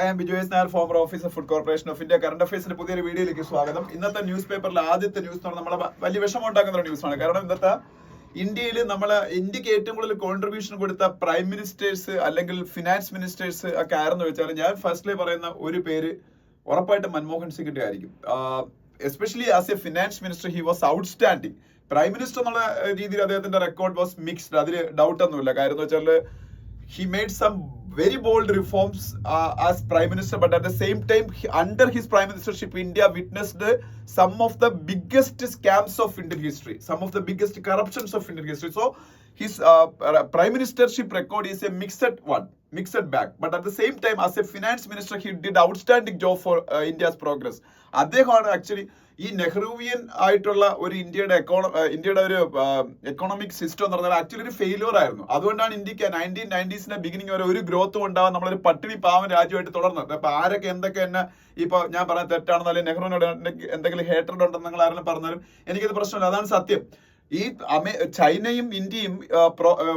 I am Vijay Nair, former officer of Food Corporation of India. Current affairs പുതിയൊരു വീഡിയോയിലേക്ക് സ്വാഗതം. ഇന്നത്തെ news പേപ്പറിൽ ആദ്യത്തെ ന്യൂസ് നമ്മളെ വലിയ വിഷമം ഉണ്ടാക്കുന്ന ഒരു ന്യൂസാണ്. കാരണം ഇന്നത്തെ ഇന്ത്യയിൽ ഇന്ത്യക്ക് ഏറ്റവും കൂടുതൽ കോൺട്രിബ്യൂഷൻ കൊടുത്ത പ്രൈം മിനിസ്റ്റേഴ്സ് അല്ലെങ്കിൽ ഫിനാൻസ് മിനിസ്റ്റേഴ്സ് ഒക്കെ ആരെന്ന് വെച്ചാൽ ഞാൻ ഫസ്റ്റ്ലി പറയുന്ന ഒരു പേര് ഉറപ്പായിട്ടും മൻമോഹൻ സിംഗിന്റെ ആയിരിക്കും. Especially as A finance minister he was outstanding. Prime minister എന്നുള്ള രീതിയിൽ അദ്ദേഹത്തിന്റെ റെക്കോർഡ് വാസ് മിക്സ്ഡ്. അതിൽ ഡൗട്ട് ഒന്നുമില്ല. കാര്യം എന്ന് വെച്ചാൽ he made some very bold reforms as prime minister, but at the same time under his prime ministership India witnessed some of the biggest scams of Indian history, some of the biggest corruptions of Indian history. So his prime ministership record is a mixed bag, but at the same time as a finance minister he did outstanding job for India's progress. അദ്ദേഹമാണ് actually ഈ നെഹ്റുവിയൻ ആയിട്ടുള്ള ഒരു ഇന്ത്യയുടെ ഒരു economic system എന്ന് പറഞ്ഞാൽ actually ഒരു failure ആയിരുന്നു. അതുകൊണ്ടാണ് ഇന്ത്യക്ക് 1990s ബിഗിനിങ് വരെ ഒരു ഗ്രോത്തും ഉണ്ടാവാൻ നമ്മളൊരു പട്ടിണി പാവൻ രാജ്യമായിട്ട് തുടർന്നത്. അപ്പൊ ആരൊക്കെ എന്തൊക്കെ തന്നെ ഇപ്പൊ ഞാൻ പറയാൻ തെറ്റാണെന്ന് അല്ലെങ്കിൽ നെഹ്റുവിനോട് എന്തെങ്കിലും ഹേറ്റഡ് ഉണ്ടെന്ന് നിങ്ങൾ ആരെങ്കിലും പറഞ്ഞാലും എനിക്കത് പ്രശ്നമില്ല. അതാണ് സത്യം. ഈ ചൈനയും ഇന്ത്യയും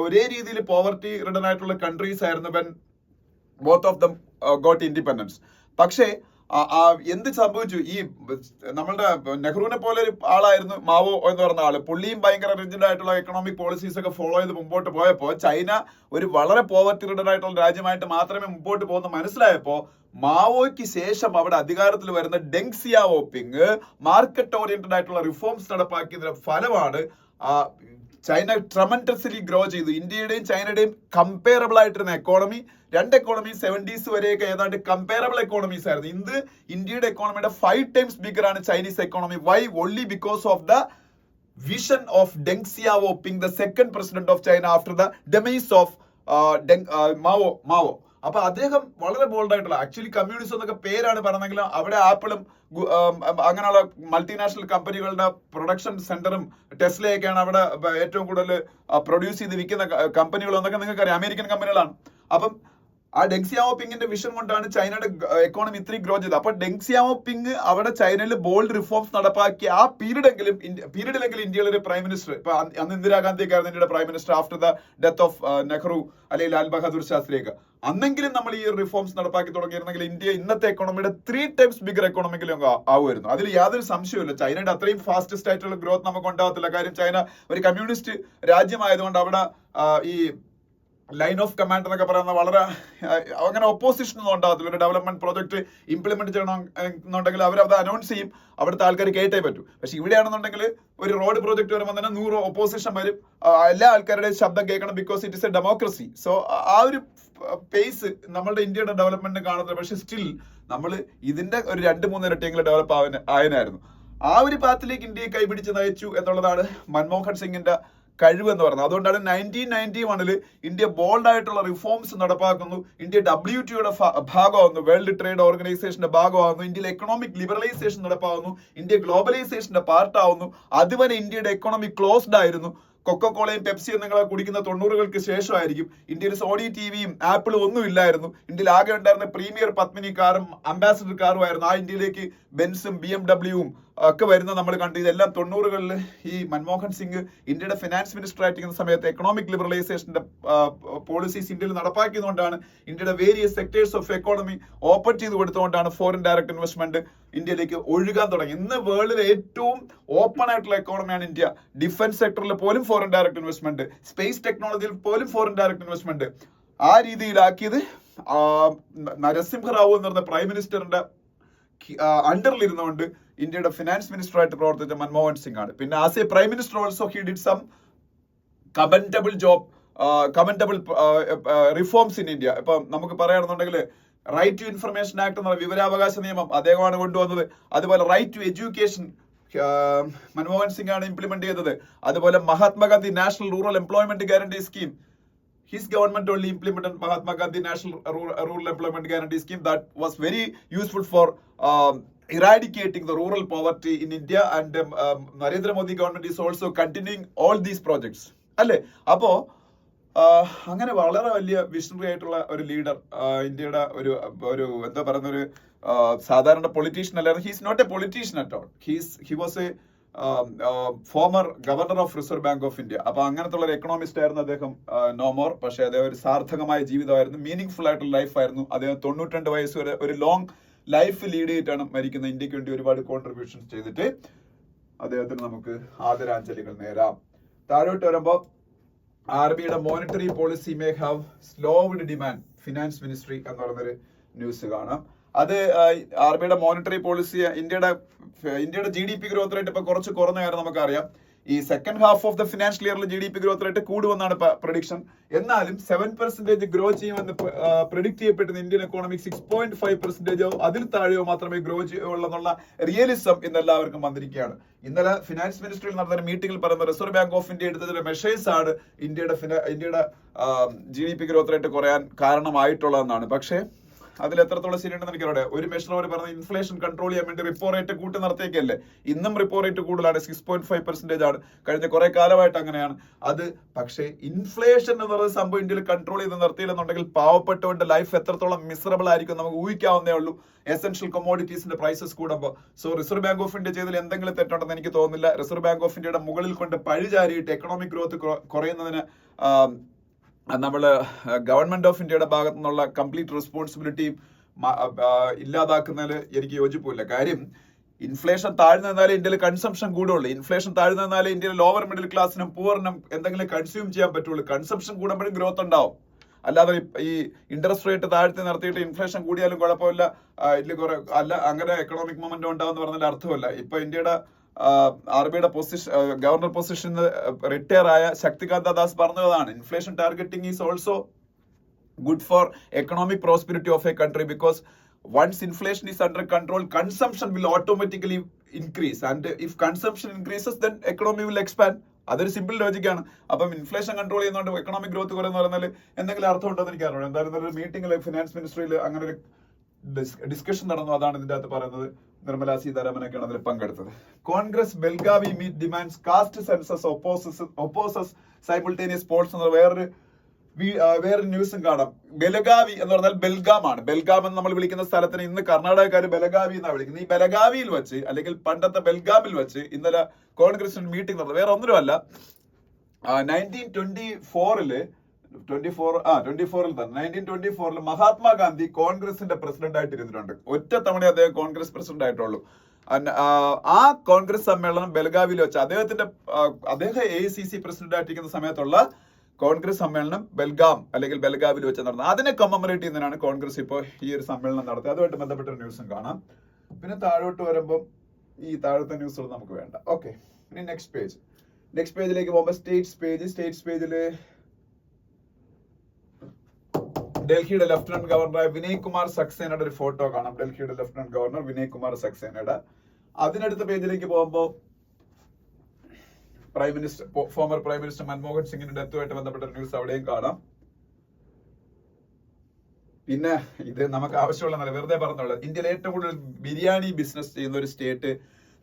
ഒരേ രീതിയിൽ പോവർട്ടി റിഡൻ ആയിട്ടുള്ള കൺട്രീസ് ആയിരുന്നു when both of them got independence. പക്ഷേ എന്ത് സംഭവിച്ചു? ഈ നമ്മളുടെ നെഹ്റുവിനെ പോലെ ഒരു ആളായിരുന്നു മാവോ എന്ന് പറഞ്ഞ ആള്. പുള്ളിയും ഭയങ്കര റിജിഡ് ആയിട്ടുള്ള എക്കണോമിക് പോളിസീസ് ഒക്കെ ഫോളോ ചെയ്ത് മുമ്പോട്ട് പോയപ്പോൾ ചൈന ഒരു വളരെ പോവർട്ടി റിഡൻ ആയിട്ടുള്ള രാജ്യമായിട്ട് മാത്രമേ മുമ്പോട്ട് പോകുന്ന മനസ്സിലായപ്പോൾ മാവോയ്ക്ക് ശേഷം അവിടെ അധികാരത്തിൽ വരുന്ന ഡെങ് സിയാവോപിങ് മാർക്കറ്റ് ഓറിയന്റഡ് ആയിട്ടുള്ള റിഫോംസ് നടപ്പാക്കിയതിന്റെ ഫലമാണ് ചൈന ട്രമൻഡസ്ലി ഗ്രോ ചെയ്തു. ഇന്ത്യയുടെയും ചൈനയുടെയും കമ്പയറബിൾ ആയിട്ടിരുന്ന എക്കോണമി, രണ്ട് എക്കോണമി 70s വരെയൊക്കെ ഏതാണ്ട് കമ്പയറബിൾ എക്കോണമീസ് ആയിരുന്നു. ഇന്ത്യയുടെ എക്കോണമിയുടെ 5 times ബിഗർ ആണ് Chinese economy. Why? Only because of the vision of Deng Xiaoping, the second president of China after the demise of Mao. അപ്പൊ അദ്ദേഹം വളരെ ബോൾഡ് ആയിട്ടുള്ള, ആക്ച്വലി കമ്മ്യൂണിസം എന്നൊക്കെ പേരാണ് പറഞ്ഞെങ്കിലും അവിടെ ആപ്പിളും അങ്ങനെയുള്ള മൾട്ടിനാഷണൽ കമ്പനികളുടെ പ്രൊഡക്ഷൻ സെന്ററും ടെസ്ലയൊക്കെയാണ് അവിടെ ഏറ്റവും കൂടുതൽ പ്രൊഡ്യൂസ് ചെയ്ത് വിൽക്കുന്ന കമ്പനികൾ എന്നൊക്കെ നിങ്ങൾക്ക് അറിയാം, അമേരിക്കൻ കമ്പനികളാണ്. അപ്പം ആ ഡെങ് സിയാവോപിങ്ങിന്റെ വിഷൻ കൊണ്ടാണ് ചൈനയുടെ എക്കോണമി ഇത്രയും ഗ്രോ ചെയ്തത്. അപ്പൊ ഡെങ് സിയാവോപിങ് അവിടെ ചൈനയിൽ ബോൾഡ് റിഫോംസ് നടപ്പാക്കിയ ആ പീരീഡിലെങ്കിലും ഇന്ത്യയിലെ ഒരു പ്രൈം മിനിസ്റ്റർ, ഇപ്പൊ അന്ന് ഇന്ദിരാഗാന്ധിയൊക്കെ ആയിരുന്നു ഇന്ത്യയുടെ prime minister after the death of Nehru അല്ലെങ്കിൽ ലാൽ ബഹാദൂർ ശാസ്ത്രിയൊക്കെ. അന്നെങ്കിലും നമ്മൾ ഈ റിഫോംസ് നടപ്പാക്കി തുടങ്ങിയിരുന്നെങ്കിൽ ഇന്ത്യ ഇന്നത്തെ എക്കോണമിയുടെ 3 times ബിഗർ എക്കോണമിക്കലും ആവുമായിരുന്നു. അതിൽ യാതൊരു സംശയമില്ല. ചൈനയുടെ അത്രയും ഫാസ്റ്റസ്റ്റ് ആയിട്ടുള്ള ഗ്രോത്ത് നമുക്ക് ഉണ്ടാകത്തില്ല. കാര്യം ചൈന ഒരു കമ്മ്യൂണിസ്റ്റ് രാജ്യമായതുകൊണ്ട് അവിടെ ഈ ലൈൻ ഓഫ് കമാൻഡ് എന്നൊക്കെ പറയുന്ന വളരെ അങ്ങനെ ഒപ്പോസിഷൻ ഒന്നും ഉണ്ടാകത്തില്ല. ഒരു ഡെവലപ്മെന്റ് പ്രോജക്ട് ഇംപ്ലിമെന്റ് ചെയ്യണം എന്നുണ്ടെങ്കിൽ അവരത് അനൗൺസ് ചെയ്യും, അവിടുത്തെ ആൾക്കാർ കേട്ടേ പറ്റൂ. പക്ഷെ ഇവിടെയാണെന്നുണ്ടെങ്കിൽ ഒരു റോഡ് പ്രോജക്ട് വരുമ്പോൾ തന്നെ 100 ഒപ്പോസിഷൻ വരും. എല്ലാ ആൾക്കാരുടെയും ശബ്ദം കേൾക്കണം, because it is A democracy. So ആ ഒരു പേസ് നമ്മളുടെ ഇന്ത്യയുടെ ഡെവലപ്മെന്റിന് കാണുന്നത്. പക്ഷെ സ്റ്റിൽ നമ്മൾ ഇതിന്റെ ഒരു 2-3 ഇരട്ടിയെങ്കിലും ഡെവലപ്പ് ആയനായിരുന്നു. ആ ഒരു പാത്തിലേക്ക് ഇന്ത്യയെ കൈപിടിച്ച് നയിച്ചു എന്നുള്ളതാണ് മൻമോഹൻ സിംഗിന്റെ കഴിവ് എന്ന് പറയുന്നത്. അതുകൊണ്ടാണ് 1991 ഇന്ത്യ ബോൾഡ് ആയിട്ടുള്ള റിഫോംസ് നടപ്പാക്കുന്നു. ഇന്ത്യ WTOയുടെ ഭാഗമാകുന്നു, വേൾഡ് ട്രേഡ് ഓർഗനൈസേഷന്റെ ഭാഗമാകുന്നു. ഇന്ത്യയിൽ എക്കണോമിക് ലിബറലൈസേഷൻ നടപ്പാകുന്നു. ഇന്ത്യ ഗ്ലോബലൈസേഷന്റെ പാർട്ടാവുന്നു. അതുവരെ ഇന്ത്യയുടെ എക്കണോമി ക്ലോസ്ഡ് ആയിരുന്നു. കൊക്കോക്കോളയും പെപ്സിയും നിങ്ങൾ കുടിക്കുന്ന 90-കൾക്ക് ശേഷമായിരിക്കും. ഇന്ത്യയിൽ സോണി ടിവിയും ആപ്പിളും ഒന്നും ഇല്ലായിരുന്നു. ഇന്ത്യയിൽ ആകെ ഉണ്ടായിരുന്ന പ്രീമിയർ പത്മിനി കാറും അംബാസിഡർ കാറും ആയിരുന്നു. ആ ഇന്ത്യയിലേക്ക് ബെൻസും BMW ഒക്കെ വരുന്നത് നമ്മൾ കണ്ടു. ഇതെല്ലാം 90-കളിൽ ഈ മൻമോഹൻ സിംഗ് ഇന്ത്യയുടെ ഫിനാൻസ് മിനിസ്റ്റർ ആയിരിക്കുന്ന സമയത്ത് എക്കണോമിക് ലിബറലൈസേഷന്റെ പോളിസീസ് ഇന്ത്യയിൽ നടപ്പാക്കിയതുകൊണ്ടാണ്, ഇന്ത്യയുടെ various sectors of economy open ചെയ്ത് കൊടുത്തുകൊണ്ടാണ് ഫോറിൻ ഡയറക്ട് ഇൻവെസ്റ്റ്മെന്റ് ഇന്ത്യയിലേക്ക് ഒഴുകാൻ തുടങ്ങി. ഇന്ന് വേൾഡിലെ ഏറ്റവും ഓപ്പൺ ആയിട്ടുള്ള എക്കോണമിയാണ് ഇന്ത്യ. ഡിഫൻസ് സെക്ടറിൽ പോലും ഫോറിൻ ഡയറക്ട് ഇൻവെസ്റ്റ്മെന്റ്, സ്പേസ് ടെക്നോളജിയിൽ പോലും ഫോറിൻ ഡയറക്ട് ഇൻവെസ്റ്റ്മെന്റ്. ആ രീതിയിലാക്കിയത് നരസിംഹറാവു എന്ന് പറഞ്ഞ പ്രൈം മിനിസ്റ്ററിന്റെ അണ്ടറിൽ ഇരുന്നുകൊണ്ട് ഇന്ത്യയുടെ ഫിനാൻസ് മിനിസ്റ്റർ ആയിട്ട് പ്രവർത്തിച്ച മൻമോഹൻ സിംഗ് ആണ്. പിന്നെ as a prime minister also he did some commendable reforms in India. ഇപ്പൊ നമുക്ക് പറയുകയാണെന്നുണ്ടെങ്കിൽ റൈറ്റ് ടു ഇൻഫർമേഷൻ ആക്ട് എന്നുള്ള വിവരാവകാശ നിയമം അദ്ദേഹമാണ് കൊണ്ടുവന്നത്. അതുപോലെ right to education Manmohan Singh ആണ് ഇംപ്ലിമെന്റ് ചെയ്തത്. അതുപോലെ Mahatma Gandhi national rural employment guarantee scheme, his government only implemented Mahatma Gandhi National Rural Employment Guarantee Scheme that was very useful for eradicating the rural poverty in India, and Narendra Modi government is also continuing all these projects. അല്ലേ? അപ്പോ അങ്ങനെ വളരെ വലിയ visionary ആയിട്ടുള്ള ഒരു leader, ഇന്ത്യയുടെ ഒരു എന്താ പറയുന്ന ഒരു സാധാരണ പൊളിറ്റീഷ്യൻ അല്ലായിരുന്നു. He's not a politician at all. He was a former governor of Reserve Bank of India. അപ്പൊ അങ്ങനത്തെ ഒരു എക്കണോമിസ്റ്റ് ആയിരുന്നു അദ്ദേഹം, നോ മോർ. പക്ഷെ അദ്ദേഹം ഒരു സാർത്ഥകമായ ജീവിതമായിരുന്നു, മീനിങ് ഫുൾ ആയിട്ടുള്ള ലൈഫായിരുന്നു. അദ്ദേഹം 92 വയസ്സ് വരെ ഒരു ലോങ് ലൈഫ് ലീഡ് ചെയ്തിട്ടാണ് മരിക്കുന്നത്. ഇന്ത്യക്ക് വേണ്ടി ഒരുപാട് കോൺട്രിബ്യൂഷൻസ് ചെയ്തിട്ട് അദ്ദേഹത്തിന് നമുക്ക് ആദരാഞ്ജലികൾ നേരാം. താഴോട്ട് വരുമ്പോൾ RBIയുടെ monetary policy may have slowed demand, finance ministry എന്ന് പറയുന്നൊരു ന്യൂസ് കാണാം. അത് RBIയുടെ മോണിറ്ററി പോളിസി ഇന്ത്യയുടെ GDP ഗ്രോത്ത് റേറ്റ് ഇപ്പൊ കുറച്ച് കുറഞ്ഞ കാര്യം നമുക്കറിയാം. ഈ second half of the financial ഇയറിൽ GDP ഗ്രോത്ത് റേറ്റ് കൂടുമെന്നാണ് പ്രഡിക്ഷൻ. എന്നാലും 7% ഗ്രോ ചെയ്യുമെന്ന് പ്രിഡിക്ട് ചെയ്യപ്പെട്ടുന്ന ഇന്ത്യൻ എക്കോണമി 6.5% അതിൽ താഴെയോ മാത്രമേ ഗ്രോ ചെയ്യുള്ളൂ എന്നുള്ള റിയലിസം ഇന്ന് എല്ലാവർക്കും വന്നിരിക്കുകയാണ്. ഇന്നലെ ഫിനാൻസ് മിനിസ്ട്രിയിൽ നടന്ന മീറ്റിംഗിൽ പറയുന്ന റിസർവ് ബാങ്ക് ഓഫ് ഇന്ത്യ എടുത്തതിന്റെ മെഷേഴ്സ് ആണ് ഇന്ത്യയുടെ GDP ഗ്രോത്ത് റേറ്റ് കുറയാൻ കാരണമായിട്ടുള്ളതെന്നാണ്. പക്ഷേ അതിൽ എത്രത്തോളം ശരിയുണ്ടെന്ന് എനിക്കറിയാം. ഒരു മെഷർ അവർ പറഞ്ഞ ഇൻഫ്ലേഷൻ കൺട്രോൾ ചെയ്യാൻ വേണ്ടി റിപ്പോ റേറ്റ് കൂട്ടി നിർത്തിയേക്കല്ലേ. ഇന്നും റിപ്പോ റേറ്റ് കൂടുതലാണ്, 6.5% ആണ്. കഴിഞ്ഞ കുറെ കാലമായിട്ട് അങ്ങനെയാണ് അത്. പക്ഷേ ഇൻഫ്ലേഷൻ എന്ന് പറയുന്ന സംഭവം ഇന്ത്യയിൽ കൺട്രോൾ ചെയ്ത് നിർത്തിയില്ലെന്നുണ്ടെങ്കിൽ പാവപ്പെട്ടവന്റെ ലൈഫ് എത്രത്തോളം മിസറബിൾ ആയിരിക്കും നമുക്ക് ഊഹിക്കാവുന്നേ ഉള്ളൂ. എസെൻഷ്യൽ കൊമോഡിറ്റീസിന്റെ പ്രൈസസ് കൂടുമ്പോൾ. So reserve Bank of India ചെയ്തതിൽ എന്തെങ്കിലും തെറ്റുണ്ടെന്ന് എനിക്ക് തോന്നുന്നില്ല. റിസർവ് ബാങ്ക് ഓഫ് ഇന്ത്യയുടെ മുകളിൽ കൊണ്ട് പഴിചാരിയിട്ട് എക്കണോമിക് ഗ്രോത്ത് കുറയുന്നതിന് നമ്മള് ഗവൺമെന്റ് ഓഫ് ഇന്ത്യയുടെ ഭാഗത്തു നിന്നുള്ള കംപ്ലീറ്റ് റെസ്പോൺസിബിലിറ്റിയും ഇല്ലാതാക്കുന്നതിൽ എനിക്ക് യോജിപ്പില്ല. കാര്യം ഇൻഫ്ലേഷൻ താഴ്ന്നു നിന്നാലേ ഇന്ത്യയിൽ കൺസംഷൻ കൂടുള്ളൂ. ഇൻഫ്ലേഷൻ താഴ്ന്നു നിന്നാലേ ഇന്ത്യയിൽ ലോവർ മിഡിൽ ക്ലാസിനും പൂവറിനും എന്തെങ്കിലും കൺസ്യൂം ചെയ്യാൻ പറ്റുള്ളൂ. കൺസംഷൻ കൂടുമ്പോഴും ഗ്രോത്ത് ഉണ്ടാവും. അല്ലാതെ ഈ ഇൻട്രസ്റ്റ് റേറ്റ് താഴ്ത്തി നിർത്തിയിട്ട് ഇൻഫ്ലേഷൻ കൂടിയാലും കുഴപ്പമില്ല, ഇതിൽ കുറെ അല്ല അങ്ങനെ എക്കണോമിക് മൊമെന്റം ഉണ്ടാവും എന്ന് പറഞ്ഞാൽ അർത്ഥമല്ല. ഇപ്പൊ ഇന്ത്യയുടെ RBIയുടെ ഗവർണർ പൊസിഷൻ റിട്ടയർ ആയ ശക്തികാന്ത ദാസ് പറഞ്ഞതാണ്, inflation targeting is also good for economic prosperity of A country because once inflation is under control, consumption will automatically increase, and if consumption increases then economy will expand. അതൊരു simple ലോജിക്കാണ്. അപ്പം inflation control ചെയ്യുന്നതുകൊണ്ട് economic growth കുറയുന്ന പറഞ്ഞാൽ എന്തെങ്കിലും അർത്ഥം ഉണ്ടോ എന്ന് എനിക്കറിയാം. എന്തായാലും ഒരു മീറ്റിംഗിൽ ഫിനാൻസ് മിനിസ്ട്രിയിൽ അങ്ങനെ ഒരു ഡിസ്കഷൻ നടന്നു. അതാണ് ഇതിന്റെ അകത്ത് പറയുന്നത്. നിർമ്മല സീതാരാമനൊക്കെയാണ് അതിൽ പങ്കെടുത്തത്. Congress Belagavi meet demands caste census opposes simultaneous polls എന്ന വേറൊരു ന്യൂസും കാണാം. ബെലഗാവി എന്ന് പറഞ്ഞാൽ ബെൽഗാം ആണ്. ബെൽഗാം എന്ന് നമ്മൾ വിളിക്കുന്ന സ്ഥലത്തിന് ഇന്ന് കർണാടകക്കാർ ബെലഗാവി എന്നാണ് വിളിക്കുന്നത്. ഈ ബെലഗാവിയിൽ വെച്ച് അല്ലെങ്കിൽ പണ്ടത്തെ ബെൽഗാമിൽ വെച്ച് ഇന്നലെ കോൺഗ്രസിന് മീറ്റിംഗ് നടന്നത്. വേറെ ഒന്നുമല്ല, 1924 മഹാത്മാഗാന്ധി കോൺഗ്രസിന്റെ പ്രസിഡന്റ് ആയിട്ട് ഇരുന്നിട്ടുണ്ട്. ഒറ്റ തവണ അദ്ദേഹം കോൺഗ്രസ് പ്രസിഡന്റ് ആയിട്ടുള്ളൂ. ആ കോൺഗ്രസ് സമ്മേളനം ബെൽഗാവിയിൽ വെച്ച് അദ്ദേഹം AICC പ്രസിഡന്റ് ആയിട്ടിരിക്കുന്ന സമയത്തുള്ള കോൺഗ്രസ് സമ്മേളനം ബെൽഗാവിൽ വെച്ച് നടന്നത്. അതിനെ കമ്മമറേറ്റ് ചെയ്യുന്നതിനാണ് കോൺഗ്രസ് ഇപ്പോൾ ഈ ഒരു സമ്മേളനം നടത്തിയത്. അതുമായിട്ട് ബന്ധപ്പെട്ട ന്യൂസും കാണാം. പിന്നെ താഴോട്ട് വരുമ്പോൾ ഈ താഴത്തെ ന്യൂസുകൾ നമുക്ക് വേണ്ട. ഓക്കെ, ഇനി നെക്സ്റ്റ് പേജിലേക്ക് പോകുമ്പോൾ സ്റ്റേറ്റ്സ് പേജില് ഡൽഹിയുടെ ലഫ്റ്റനന്റ് ഗവർണറായ വിനയ് കുമാർ സക്സേനയുടെ ഒരു ഫോട്ടോ കാണാം. ഡൽഹിയുടെ ലഫ്റ്റനന്റ് ഗവർണർ വിനയ് കുമാർ സക്സേനയുടെ. അതിനടുത്ത പേജിലേക്ക് പോകുമ്പോൾ ഫോമർ പ്രൈം മിനിസ്റ്റർ മൻമോഹൻ സിംഗിന്റെ ഡെത്തുമായിട്ട് ബന്ധപ്പെട്ട ന്യൂസ് അവിടെയും കാണാം. പിന്നെ ഇത് നമുക്ക് ആവശ്യമുള്ള വെറുതെ പറഞ്ഞുള്ളത്, ഇന്ത്യയിൽ ഏറ്റവും കൂടുതൽ ബിരിയാണി ബിസിനസ് ചെയ്യുന്ന ഒരു സ്റ്റേറ്റ്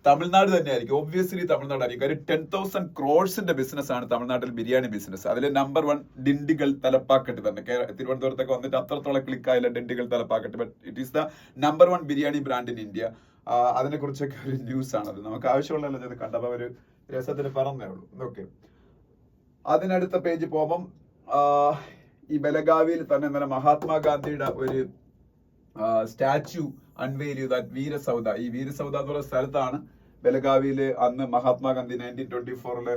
തമിഴ്നാട് തന്നെയായിരിക്കും. ഒബ്വിയസ്ലി തമിഴ്നാടായിരിക്കും. ഒരു 10,000 crores ബിസിനസ് ആണ് തമിഴ്നാട്ടിൽ ബിരിയാണി ബിസിനസ്. അതിൽ നമ്പർ 1 ഡിണ്ടിഗൽ തലപ്പാക്കട്ട് തന്നെ. തിരുവനന്തപുരത്തൊക്കെ വന്നിട്ട് അത്രത്തോളം ക്ലിക്കായില്ല Dindigul Thalappakatti. But it is the number 1 biryani brand in India. അതിനെ കുറിച്ചൊക്കെ ഒരു ന്യൂസ് ആണത്. നമുക്ക് ആവശ്യമുള്ളതല്ല, ഇത് കണ്ടപ്പോൾ ഒരു രസത്തിന് പറഞ്ഞേ ഉള്ളൂ. ഓക്കെ, അതിനടുത്ത പേജ് പോകുമ്പം ഈ ബെലഗാവിയിൽ തന്നെ ഇന്നലെ മഹാത്മാഗാന്ധിയുടെ ഒരു സ്റ്റാച്യു അൺവെയിൽ ചെയ്ത വീരസൗധ. ഈ വീരസൗധ എന്ന് പറയുന്ന സ്ഥലത്താണ് ബെലഗാവിയില് അന്ന് മഹാത്മാഗാന്ധി 1924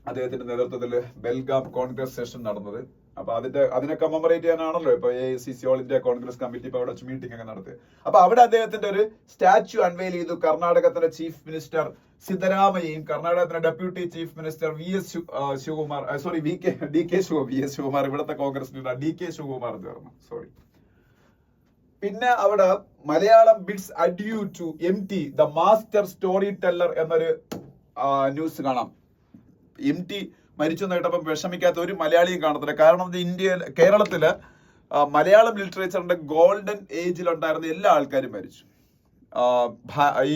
അദ്ദേഹത്തിന്റെ നേതൃത്വത്തിൽ ബെൽഗാം കോൺഗ്രസ് സെഷൻ നടന്നത്. അപ്പൊ അതിനെ കമ്മമറേറ്റ് ചെയ്യാനാണല്ലോ ഇപ്പൊ AICC all India Congress committee ഇപ്പൊ അവിടെ മീറ്റിംഗ് ഒക്കെ നടത്തി. അപ്പൊ അവിടെ അദ്ദേഹത്തിന്റെ ഒരു സ്റ്റാച്യു അൺവെയിൽ ചെയ്തു. കർണാടകത്തിന്റെ ചീഫ് മിനിസ്റ്റർ സിദ്ധരാമയ്യയും കർണാടകത്തിന്റെ ഡെപ്യൂട്ടി ചീഫ് മിനിസ്റ്റർ ശിവകുമാർ ഇവിടുത്തെ കോൺഗ്രസ് DK ശിവകുമാർ ചേർന്നു. പിന്നെ അവിടെ Malayalam bids adieu to MT the master story teller എന്നൊരു ന്യൂസ് കാണാം. MT മരിച്ചു കേട്ടപ്പം വിഷമിക്കാത്ത ഒരു മലയാളിയും കാണത്തില്ല. കാരണം കേരളത്തില് മലയാളം ലിറ്ററേച്ചറിന്റെ ഗോൾഡൻ ഏജിൽ ഉണ്ടായിരുന്ന എല്ലാ ആൾക്കാരും മരിച്ചു. ഈ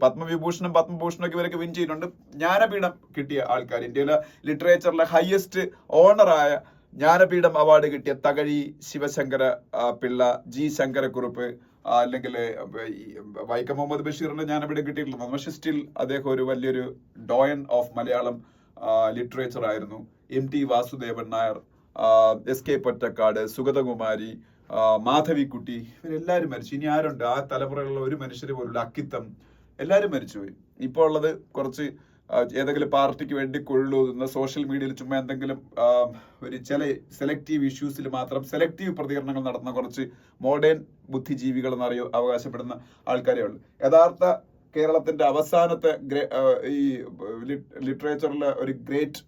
പത്മവിഭൂഷണും പത്മഭൂഷണൊക്കെ ഇവരൊക്കെ വിൻ ചെയ്തിട്ടുണ്ട്. ജ്ഞാനപീഠം കിട്ടിയ ആൾക്കാർ, ഇന്ത്യയിലെ ലിറ്ററേച്ചറിലെ ഹയസ്റ്റ് ഓണറായ ജ്ഞാനപീഠം അവാർഡ് കിട്ടിയ തകഴി ശിവശങ്കര പിള്ള, G ശങ്കരക്കുറുപ്പ്, അല്ലെങ്കിൽ വൈക്കം മുഹമ്മദ് ബഷീറിനെ ഞാൻ ഇവിടെ കിട്ടിയിട്ടുള്ളത്. പക്ഷെ സ്റ്റിൽ അദ്ദേഹം ഒരു വലിയൊരു ഡോയൻ ഓഫ് മലയാളം ലിറ്ററേച്ചർ ആയിരുന്നു. MT വാസുദേവൻ നായർ, SK പൊറ്റക്കാട്, സുഗതകുമാരി, മാധവിക്കുട്ടി, ഇവരെല്ലാവരും മരിച്ചു. ഇനി ആരുണ്ട് ആ തലമുറയിലുള്ള ഒരു മനുഷ്യർ പോലുള്ള അക്കിത്തം, എല്ലാവരും മരിച്ചുപോയി. ഇപ്പോൾ ഉള്ളത് കുറച്ച് ഏതെങ്കിലും പാർട്ടിക്ക് വേണ്ടി കൊള്ളുന്ന സോഷ്യൽ മീഡിയയിൽ ചുമ്മാ എന്തെങ്കിലും ഒരു ചില സെലക്റ്റീവ് ഇഷ്യൂസിൽ മാത്രം സെലക്റ്റീവ് പ്രതികരണങ്ങൾ നടത്തുന്ന കുറച്ച് മോഡേൺ ബുദ്ധിജീവികൾ എന്നറിയോ അവകാശപ്പെടുന്ന ആൾക്കാരേ ഉള്ളൂ. യഥാർത്ഥ കേരളത്തിന്റെ അവസാനത്തെ ഈ ലിറ്ററേച്ചറിലെ ഒരു ഗ്രേറ്റ്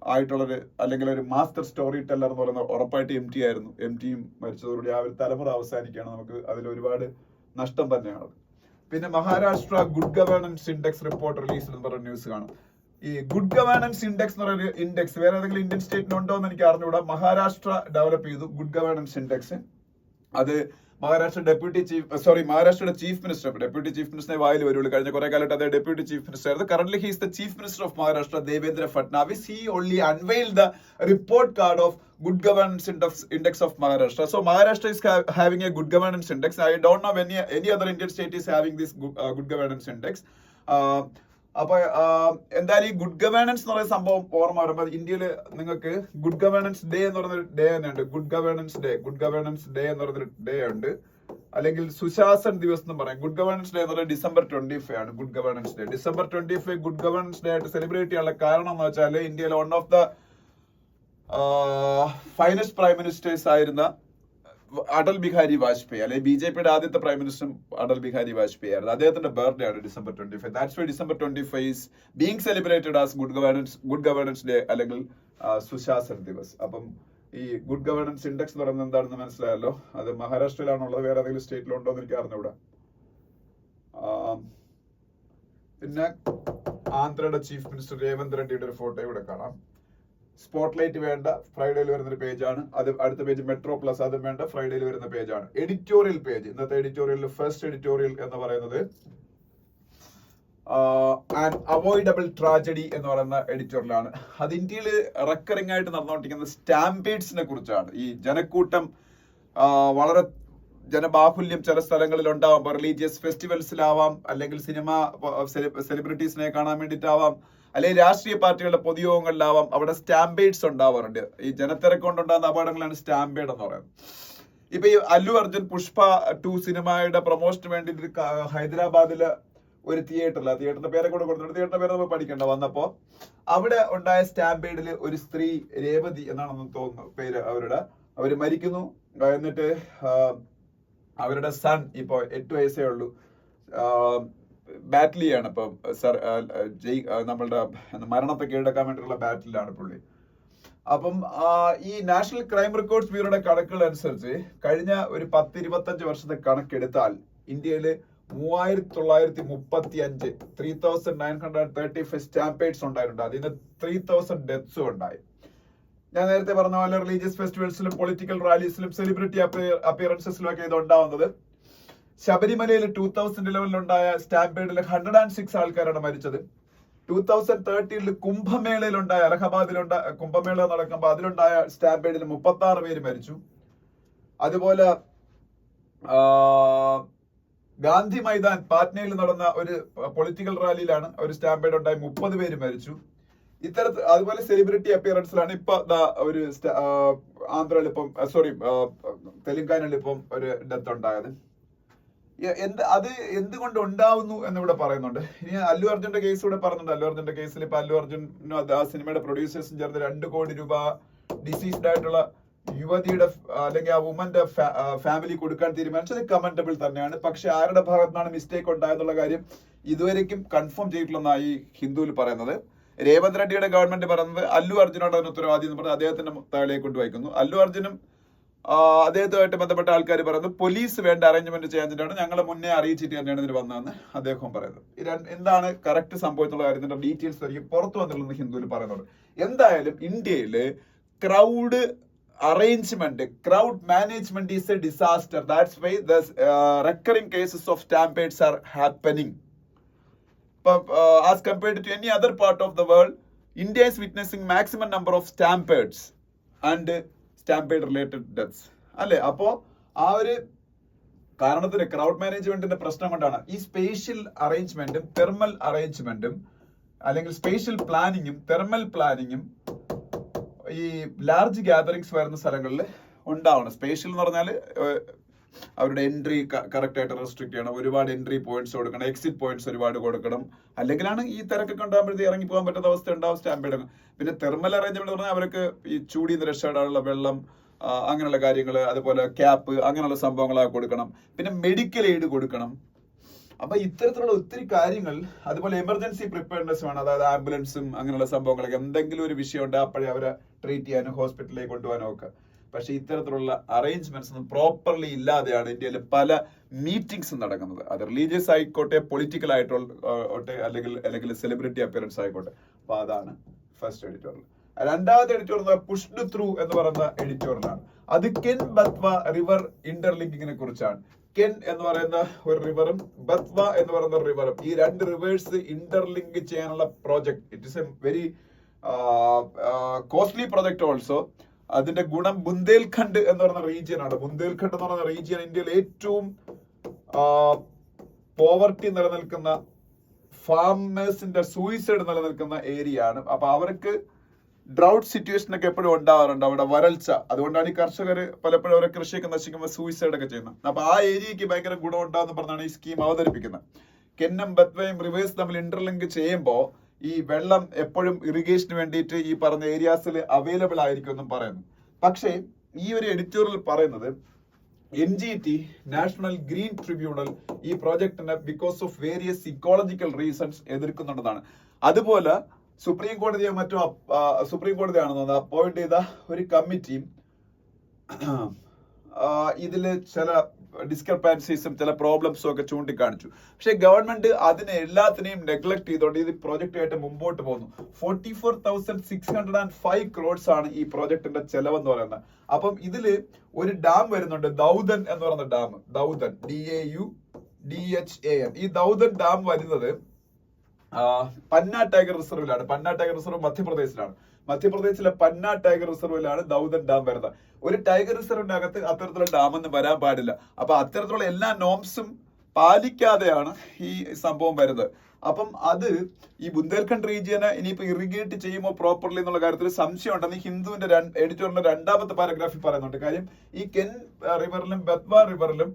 ആയിട്ടുള്ളൊരു അല്ലെങ്കിൽ ഒരു മാസ്റ്റർ സ്റ്റോറി ടെല്ലർ എന്ന് പറയുന്നത് ഉറപ്പായിട്ട് MT ആയിരുന്നു. MTയും മരിച്ചതോടുകൂടി ആ ഒരു തലമുറ അവസാനിക്കുകയാണ്. നമുക്ക് അതിൽ ഒരുപാട് നഷ്ടം തന്നെയാണ്. പിന്നെ Maharashtra good governance index report release എന്ന് പറഞ്ഞ ന്യൂസ് കാണും. ഈ ഗുഡ് ഗവേണൻസ് ഇൻഡെക്സ് എന്ന് പറയുന്ന ഇൻഡെക്സ് വേറെ ഏതെങ്കിലും ഇന്ത്യൻ സ്റ്റേറ്റിന് ഉണ്ടോ എന്ന് എനിക്ക് അറിഞ്ഞുകൂടാ. മഹാരാഷ്ട്ര ഡെവലപ്പ് ചെയ്തു ഗുഡ് ഗവേണൻസ് ഇൻഡെക്സ്. അത് മഹാരാഷ്ട്രയുടെ ചീഫ് മിനിസ്റ്റർ, ഡെപ്യൂട്ടി ചീഫ് മിനിസ്റ്ററെ വായിൽ വരുള്ളൂ. കഴിഞ്ഞ കുറെ കാലത്ത് അദ്ദേഹം ഡെപ്യൂട്ടി ചീഫ് മിനിസ്റ്റർ ആയിരുന്നു. Current he is the chief minister of Maharashtra, Devendra Fadnavis. He only unveiled the report card of good governance index of Maharashtra. So Maharashtra is having a good governance index. I don't know if any other Indian state is having this good governance index. അപ്പൊ എന്തായാലും ഈ good governance എന്ന് പറയുന്ന സംഭവം ഓർമ്മ വരുമ്പോൾ ഇന്ത്യയിൽ നിങ്ങൾക്ക് ഗുഡ് ഗവേണൻസ് ഡേ എന്ന് പറയുന്നൊരു ഡേ തന്നെയുണ്ട്. ഗുഡ് ഗവേണൻസ് ഡേ എന്ന് പറയുന്നൊരു ഡേ ഉണ്ട്. അല്ലെങ്കിൽ സുശാസൻ ദിവസ് എന്ന് പറയും. ഗുഡ് ഗവേണൻസ് ഡേ എന്ന് പറയുന്നത് December 25 ആണ്. Good governance day December 25 good governance day ആയിട്ട് സെലിബ്രേറ്റ് ചെയ്യാനുള്ള കാരണം എന്ന് വെച്ചാൽ ഇന്ത്യയിലെ one of the finest prime ministers ആയിരുന്ന അടൽ ബിഹാരി വാജ്പേയി, അല്ലെങ്കിൽ BJPയുടെ ആദ്യത്തെ പ്രൈം മിനിസ്റ്റർ അടൽ ബിഹാരി വാജ്പേയി ആയിരുന്നു. അദ്ദേഹത്തിന്റെ ബർത്ത്ഡേ ആണ് December 25. That's why December 25 is being celebrated as good governance day അല്ലെങ്കിൽ സുശാസൻ ദിവസ്. അപ്പം ഈ ഗുഡ് ഗവേണൻസ് ഇൻഡെക്സ് എന്ന് പറയുന്നത് എന്താണെന്ന് മനസ്സിലായല്ലോ. അത് മഹാരാഷ്ട്രയിലാണുള്ളത്, വേറെ ഏതെങ്കിലും സ്റ്റേറ്റിലുണ്ടോ എന്ന് എനിക്ക് അറിഞ്ഞൂടാ. പിന്നെ ആന്ധ്രയുടെ ചീഫ് മിനിസ്റ്റർ രേവന്ത് റെഡ്ഡിയുടെ ഒരു ഫോട്ടോ ഇവിടെ കാണാം. സ്പോട്ട്ലൈറ്റ് വേണ്ട, ഫ്രൈഡേയിൽ വരുന്ന പേജാണ്. അത് അടുത്ത പേജ് മെട്രോ പ്ലസ്, അതും വേണ്ട, ഫ്രൈഡേയിൽ വരുന്ന പേജാണ്. എഡിറ്റോറിയൽ പേജ്, ഇന്നത്തെ എഡിറ്റോറിയലിൽ ഫസ്റ്റ് എഡിറ്റോറിയൽ എന്ന് പറയുന്നത് ആൻ അവോയ്ഡബിൾ ട്രാജഡി എന്ന് പറയുന്ന എഡിറ്റോറിയലാണ്. അത് ഇന്ത്യയിൽ റെക്കറിംഗ് ആയിട്ട് നടന്നുകൊണ്ടിരിക്കുന്ന സ്റ്റാമ്പേഡ്സിനെ കുറിച്ചാണ്. ഈ ജനക്കൂട്ടം വളരെ ജനബാഹുല്യം ചില സ്ഥലങ്ങളിൽ ഉണ്ടാവാം. റിലീജിയസ് ഫെസ്റ്റിവൽസിലാവാം, അല്ലെങ്കിൽ സിനിമ സെലിബ്രിറ്റീസിനെ കാണാൻ വേണ്ടിയിട്ടാവാം, അല്ലെങ്കിൽ രാഷ്ട്രീയ പാർട്ടികളുടെ പൊതുയോഗങ്ങളിലാവാം. അവിടെ സ്റ്റാമ്പേഡ്സ് ഉണ്ടാവാറുണ്ട്. ഈ ജനത്തിരക്ക് കൊണ്ടുണ്ടാകുന്ന അപകടങ്ങളാണ് സ്റ്റാമ്പേഡ് എന്ന് പറയുന്നത്. ഇപ്പൊ ഈ അല്ലു അർജുൻ പുഷ്പ 2 സിനിമയുടെ പ്രൊമോഷന് വേണ്ടി ഹൈദരാബാദിലെ ഒരു തിയേറ്ററിന്റെ പേരെ കൂടെ കൊടുത്തിട്ടുണ്ട്. തിയേറ്ററിന്റെ പേര് നമ്മൾ പഠിക്കണ്ട. വന്നപ്പോ അവിടെ ഉണ്ടായ സ്റ്റാമ്പേഡിൽ ഒരു സ്ത്രീ, രേവതി എന്നാണെന്ന് തോന്നുന്നു പേര്, അവര് മരിക്കുന്നു. എന്നിട്ട് അവരുടെ സൺ ഇപ്പൊ 8 വയസ്സേ ഉള്ളൂ, ബാറ്റിൽ ചെയ്യാണ്. ഇപ്പം നമ്മളുടെ മരണത്തെ കീഴടക്കാൻ വേണ്ടിയുള്ള ബാറ്റിലാണ് പുള്ളി. അപ്പം ഈ നാഷണൽ ക്രൈം റെക്കോർഡ്സ് ബ്യൂറോയുടെ കണക്കുകൾ അനുസരിച്ച് കഴിഞ്ഞ ഒരു 10-25 വർഷത്തെ കണക്കെടുത്താൽ ഇന്ത്യയില് 3935 3935 സ്റ്റാമ്പേഡ്സ് ഉണ്ടായിട്ടുണ്ട്. അതിന് 3000 ഡെത്ത്സും ഉണ്ടായി. ഞാൻ നേരത്തെ പറഞ്ഞ പോലെ റിലീജിയസ് ഫെസ്റ്റിവൽസിലും പൊളിറ്റിക്കൽ റാലീസിലും സെലിബ്രിറ്റി അപ്പിയറൻസസിലും ഒക്കെ ഇത് ഉണ്ടാവുന്നത്. ശബരിമലയിൽ 2011 ഉണ്ടായ സ്റ്റാമ്പേഡിൽ 106 ആൾക്കാരാണ് മരിച്ചത്. 2013 കുംഭമേളയിൽ ഉണ്ടായ, അലഹബാദിലുണ്ടായ കുംഭമേള നടക്കുമ്പോൾ അതിലുണ്ടായ സ്റ്റാമ്പേഡിൽ 36 പേര് മരിച്ചു. അതുപോലെ ഗാന്ധി മൈതാൻ പാറ്റ്നയിൽ നടന്ന ഒരു പൊളിറ്റിക്കൽ റാലിയിലാണ് ഒരു സ്റ്റാമ്പേഡ് ഉണ്ടായി, 30 പേര് മരിച്ചു. ഇത്തരത്തിൽ അതുപോലെ സെലിബ്രിറ്റി അപ്പിയറൻസിലാണ് ഇപ്പൊ ഒരു ആന്ധ്രയിൽ ഇപ്പം തെലങ്കാനയിൽ ഇപ്പം ഒരു ഡെത്ത് ഉണ്ടായത്. അത് എന്തുകൊണ്ട് ഉണ്ടാവുന്നു എന്നിവിടെ പറയുന്നുണ്ട്. ഇനി അല്ലു അർജുന്റെ കേസ് ഇവിടെ പറയുന്നുണ്ട്. അല്ലു അർജുന്റെ കേസിൽ ഇപ്പൊ അല്ലു അർജുനും ആ സിനിമയുടെ പ്രൊഡ്യൂസേഴ്സും ചേർന്ന് 2 കോടി രൂപ ഡിസീസ്ഡ് ആയിട്ടുള്ള യുവതിയുടെ അല്ലെങ്കിൽ ആ വുമന്റെ ഫാമിലി കൊടുക്കാൻ തീരുമാനിച്ചത് കമന്റബിൾ തന്നെയാണ്. പക്ഷെ ആരുടെ ഭാഗത്തുനിന്നാണ് മിസ്റ്റേക്ക് ഉണ്ടായെന്നുള്ള കാര്യം ഇതുവരെയും കൺഫേം ചെയ്തിട്ടുള്ളതാണ് ഈ ഹിന്ദുവിൽ പറയുന്നത്. രേവന്ത് റെഡ്ഡിയുടെ ഗവൺമെന്റ് പറയുന്നത് അല്ലു അർജുനോട് അതിന് ഉത്തരവാദി എന്ന് പറഞ്ഞ് അദ്ദേഹത്തിന്റെ താഴേക്ക് കൊണ്ടുവയ്ക്കുന്നു. അല്ലു അർജുനും അദ്ദേഹത്തുമായിട്ട് ബന്ധപ്പെട്ട ആൾക്കാർ പറയുന്നത് പോലീസ് വേണ്ട അറേഞ്ച്മെന്റ് ചെയ്യാൻ ഞങ്ങളെ മുന്നേ അറിയിച്ചിട്ട് തന്നെയാണ് ഇതിന് വന്നതെന്ന് അദ്ദേഹം പറയുന്നത്. എന്താണ് കറക്റ്റ് സംഭവിച്ചുള്ള കാര്യത്തിന്റെ ഡീറ്റെയിൽസ് ആയിരിക്കും പുറത്തു വന്നിട്ടുള്ളത് ഹിന്ദുവിൽ പറയുന്നത്. എന്തായാലും ഇന്ത്യയില് crowd arrangement, crowd management is a disaster. That's why the recurring cases of stampedes are happening. As compared to any other part of the world, India is witnessing maximum number of stampedes and stampede related deaths. അല്ലേ? അപ്പോൾ ആ ഒരു കാരണത്തിന് crowd മാനേജ്മെന്റിന്റെ പ്രശ്നം കൊണ്ടാണ്. ഈ spatial അറേഞ്ച്മെന്റും thermal അറേഞ്ച്മെന്റും അല്ലെങ്കിൽ spatial പ്ലാനിങ്ങും thermal പ്ലാനിങ്ങും ഈ ലാർജ് ഗ്യാതറിങ്സ് വരുന്ന സ്ഥലങ്ങളിൽ ഉണ്ടാവണം. സ്പേഷ്യൽ എന്ന് പറഞ്ഞാൽ അവരുടെ എൻട്രി കറക്റ്റ് ആയിട്ട് റെസ്ട്രിക്ട് ചെയ്യണം, ഒരുപാട് എൻട്രി പോയിന്റ്സ് കൊടുക്കണം, എക്സിറ്റ് പോയിന്റ്സ് ഒരുപാട് കൊടുക്കണം, അല്ലെങ്കിലാണ് ഈ തിരക്കൊക്കെ ഉണ്ടാകുമ്പോഴത്തേക്ക് ഇറങ്ങി പോകാൻ പറ്റുന്ന അവസ്ഥ ഉണ്ടാവും സ്റ്റാമ്പ് ഇടണം. പിന്നെ തെർമൽ അറേഞ്ച്മെന്റ് പറഞ്ഞാൽ അവർക്ക് ഈ ചൂടിൽ നിന്ന് രക്ഷപ്പെടാനുള്ള വെള്ളം, അങ്ങനെയുള്ള കാര്യങ്ങൾ, അതുപോലെ ക്യാപ്പ്, അങ്ങനെയുള്ള സംഭവങ്ങളൊക്കെ കൊടുക്കണം. പിന്നെ മെഡിക്കൽ എയ്ഡ് കൊടുക്കണം. അപ്പൊ ഇത്തരത്തിലുള്ള ഒത്തിരി കാര്യങ്ങൾ, അതുപോലെ എമർജൻസി പ്രിപ്പയർനെസ് വേണം. അതായത് ആംബുലൻസും അങ്ങനെയുള്ള സംഭവങ്ങളൊക്കെ, എന്തെങ്കിലും ഒരു വിഷയം ഉണ്ട് അപ്പോഴേ അവരെ ട്രീറ്റ് ചെയ്യാനും ഹോസ്പിറ്റലിലേക്ക് കൊണ്ടുപോകാനും ഒക്കെ. പക്ഷെ ഇത്തരത്തിലുള്ള അറേഞ്ച്മെന്റ്സ് ഒന്നും പ്രോപ്പർലി ഇല്ലാതെയാണ് ഇന്ത്യയിൽ പല മീറ്റിംഗ്സും നടക്കുന്നത്. അത് റിലീജിയസ് ആയിക്കോട്ടെ, പൊളിറ്റിക്കൽ ആയിക്കോട്ടെ, അല്ലെങ്കിൽ സെലിബ്രിറ്റി അപ്പിയറൻസ് ആയിക്കോട്ടെ. അപ്പൊ അതാണ് ഫസ്റ്റ് എഡിറ്റോറിയൽ. രണ്ടാമത്തെ എഡിറ്റോറിയൽ പുഷ്ഡ് ത്രൂ എന്ന് പറയുന്ന എഡിറ്റോറിയലാണ്. അത് കെൻ ബത്വ റിവർ ഇന്റർലിങ്കിങ്ങിനെ കുറിച്ചാണ്. കെൻ എന്ന് പറയുന്ന ഒരു റിവറും ബത്വ എന്ന് പറയുന്ന റിവറും, ഈ രണ്ട് റിവേഴ്സ് ഇന്റർലിങ്ക് ചെയ്യാനുള്ള project. It is A very costly project also. അതിന്റെ ഗുണം ബുന്ദേൽഖണ്ഡ് എന്ന് പറയുന്ന റീജിയൻ ആണ്. ബുന്ദേൽഖണ്ഡ് എന്ന് പറയുന്ന റീജിയൻ ഇന്ത്യയിൽ ഏറ്റവും പോവർട്ടി നിലനിൽക്കുന്ന, ഫാമേഴ്സിന്റെ സൂയിസൈഡ് നിലനിൽക്കുന്ന ഏരിയ ആണ്. അപ്പൊ അവർക്ക് ഡ്രൗട്ട് സിറ്റുവേഷൻ ഒക്കെ എപ്പോഴും ഉണ്ടാവാറുണ്ട്, അവിടെ വരൾച്ച. അതുകൊണ്ടാണ് ഈ കർഷകർ പലപ്പോഴും അവരെ കൃഷിയൊക്കെ നശിക്കുമ്പോൾ സൂയിസൈഡ് ഒക്കെ ചെയ്യുന്നത്. അപ്പൊ ആ ഏരിയക്ക് ഭയങ്കര ഗുണം ഉണ്ടാകുന്ന പറഞ്ഞാണ് ഈ സ്കീം അവതരിപ്പിക്കുന്നത്. കെന്നും ബത്വയും റിവേഴ്സ് തമ്മിൽ ഇന്റർലിങ്ക് ചെയ്യുമ്പോൾ ഈ വെള്ളം എപ്പോഴും ഇറിഗേഷന് വേണ്ടിയിട്ട് ഈ പറഞ്ഞ ഏരിയാസിൽ അവൈലബിൾ ആയിരിക്കും എന്നും പറയുന്നു. പക്ഷേ ഈ ഒരു എഡിറ്റോറിയൽ പറയുന്നത് NGT, നാഷണൽ ഗ്രീൻ ട്രിബ്യൂണൽ, ഈ പ്രോജക്ടിനെ because of various ecological reasons എതിർക്കുന്നുണ്ടെന്നാണ്. അതുപോലെ സുപ്രീം കോടതിയോ മറ്റോ, സുപ്രീം കോടതിയാണെന്ന് അപ്പോയിന്റ് ചെയ്ത ഒരു കമ്മിറ്റിയും ഇതില് ചില ഡിസ്ക്രിപ്പൻസീസും ചില പ്രോബ്ലംസും ഒക്കെ ചൂണ്ടിക്കാണിച്ചു. പക്ഷെ ഗവൺമെന്റ് അതിനെ എല്ലാത്തിനെയും നെഗ്ലക്ട് ചെയ്തുകൊണ്ട് ഇത് പ്രോജക്റ്റുമായിട്ട് മുമ്പോട്ട് പോകുന്നു. 44,605 crores ആണ് ഈ പ്രോജക്ടിന്റെ ചെലവെന്ന് പറയുന്നത്. അപ്പം ഇതില് ഒരു ഡാം വരുന്നുണ്ട്, ദൗതൻ എന്ന് പറയുന്ന ഡാം. ദൗതൻ, DAUDHAN. ഈ ദൗതൻ ഡാം വരുന്നത് പന്ന ടൈഗർ റിസർവിലാണ്. പന്ന ടൈഗർ റിസർവ് മധ്യപ്രദേശിലാണ്. മധ്യപ്രദേശിലെ പന്ന ടൈഗർ റിസർവിലാണ് ദൗതൻ ഡാം വരുന്നത്. ഒരു ടൈഗർ റിസർവിന്റെ അകത്ത് അത്തരത്തിലുള്ള ഡാം ഒന്നും വരാൻ പാടില്ല. അപ്പൊ അത്തരത്തിലുള്ള എല്ലാ നോംസും പാലിക്കാതെയാണ് ഈ സംഭവം വരുന്നത്. അപ്പം അത് ഈ ബുന്ദേൽഖണ്ഡ് റീജിയനെ ഇനിയിപ്പോ ഇറിഗേറ്റ് ചെയ്യുമ്പോൾ പ്രോപ്പർലി എന്നുള്ള കാര്യത്തിൽ സംശയം ഉണ്ടെന്ന് ഹിന്ദുവിന്റെ എഡിറ്റോറിയലിന്റെ രണ്ടാമത്തെ പാരഗ്രാഫിൽ പറയുന്നുണ്ട്. കാര്യം ഈ കെൻ റിവറിലും ബത്വ റിവറിലും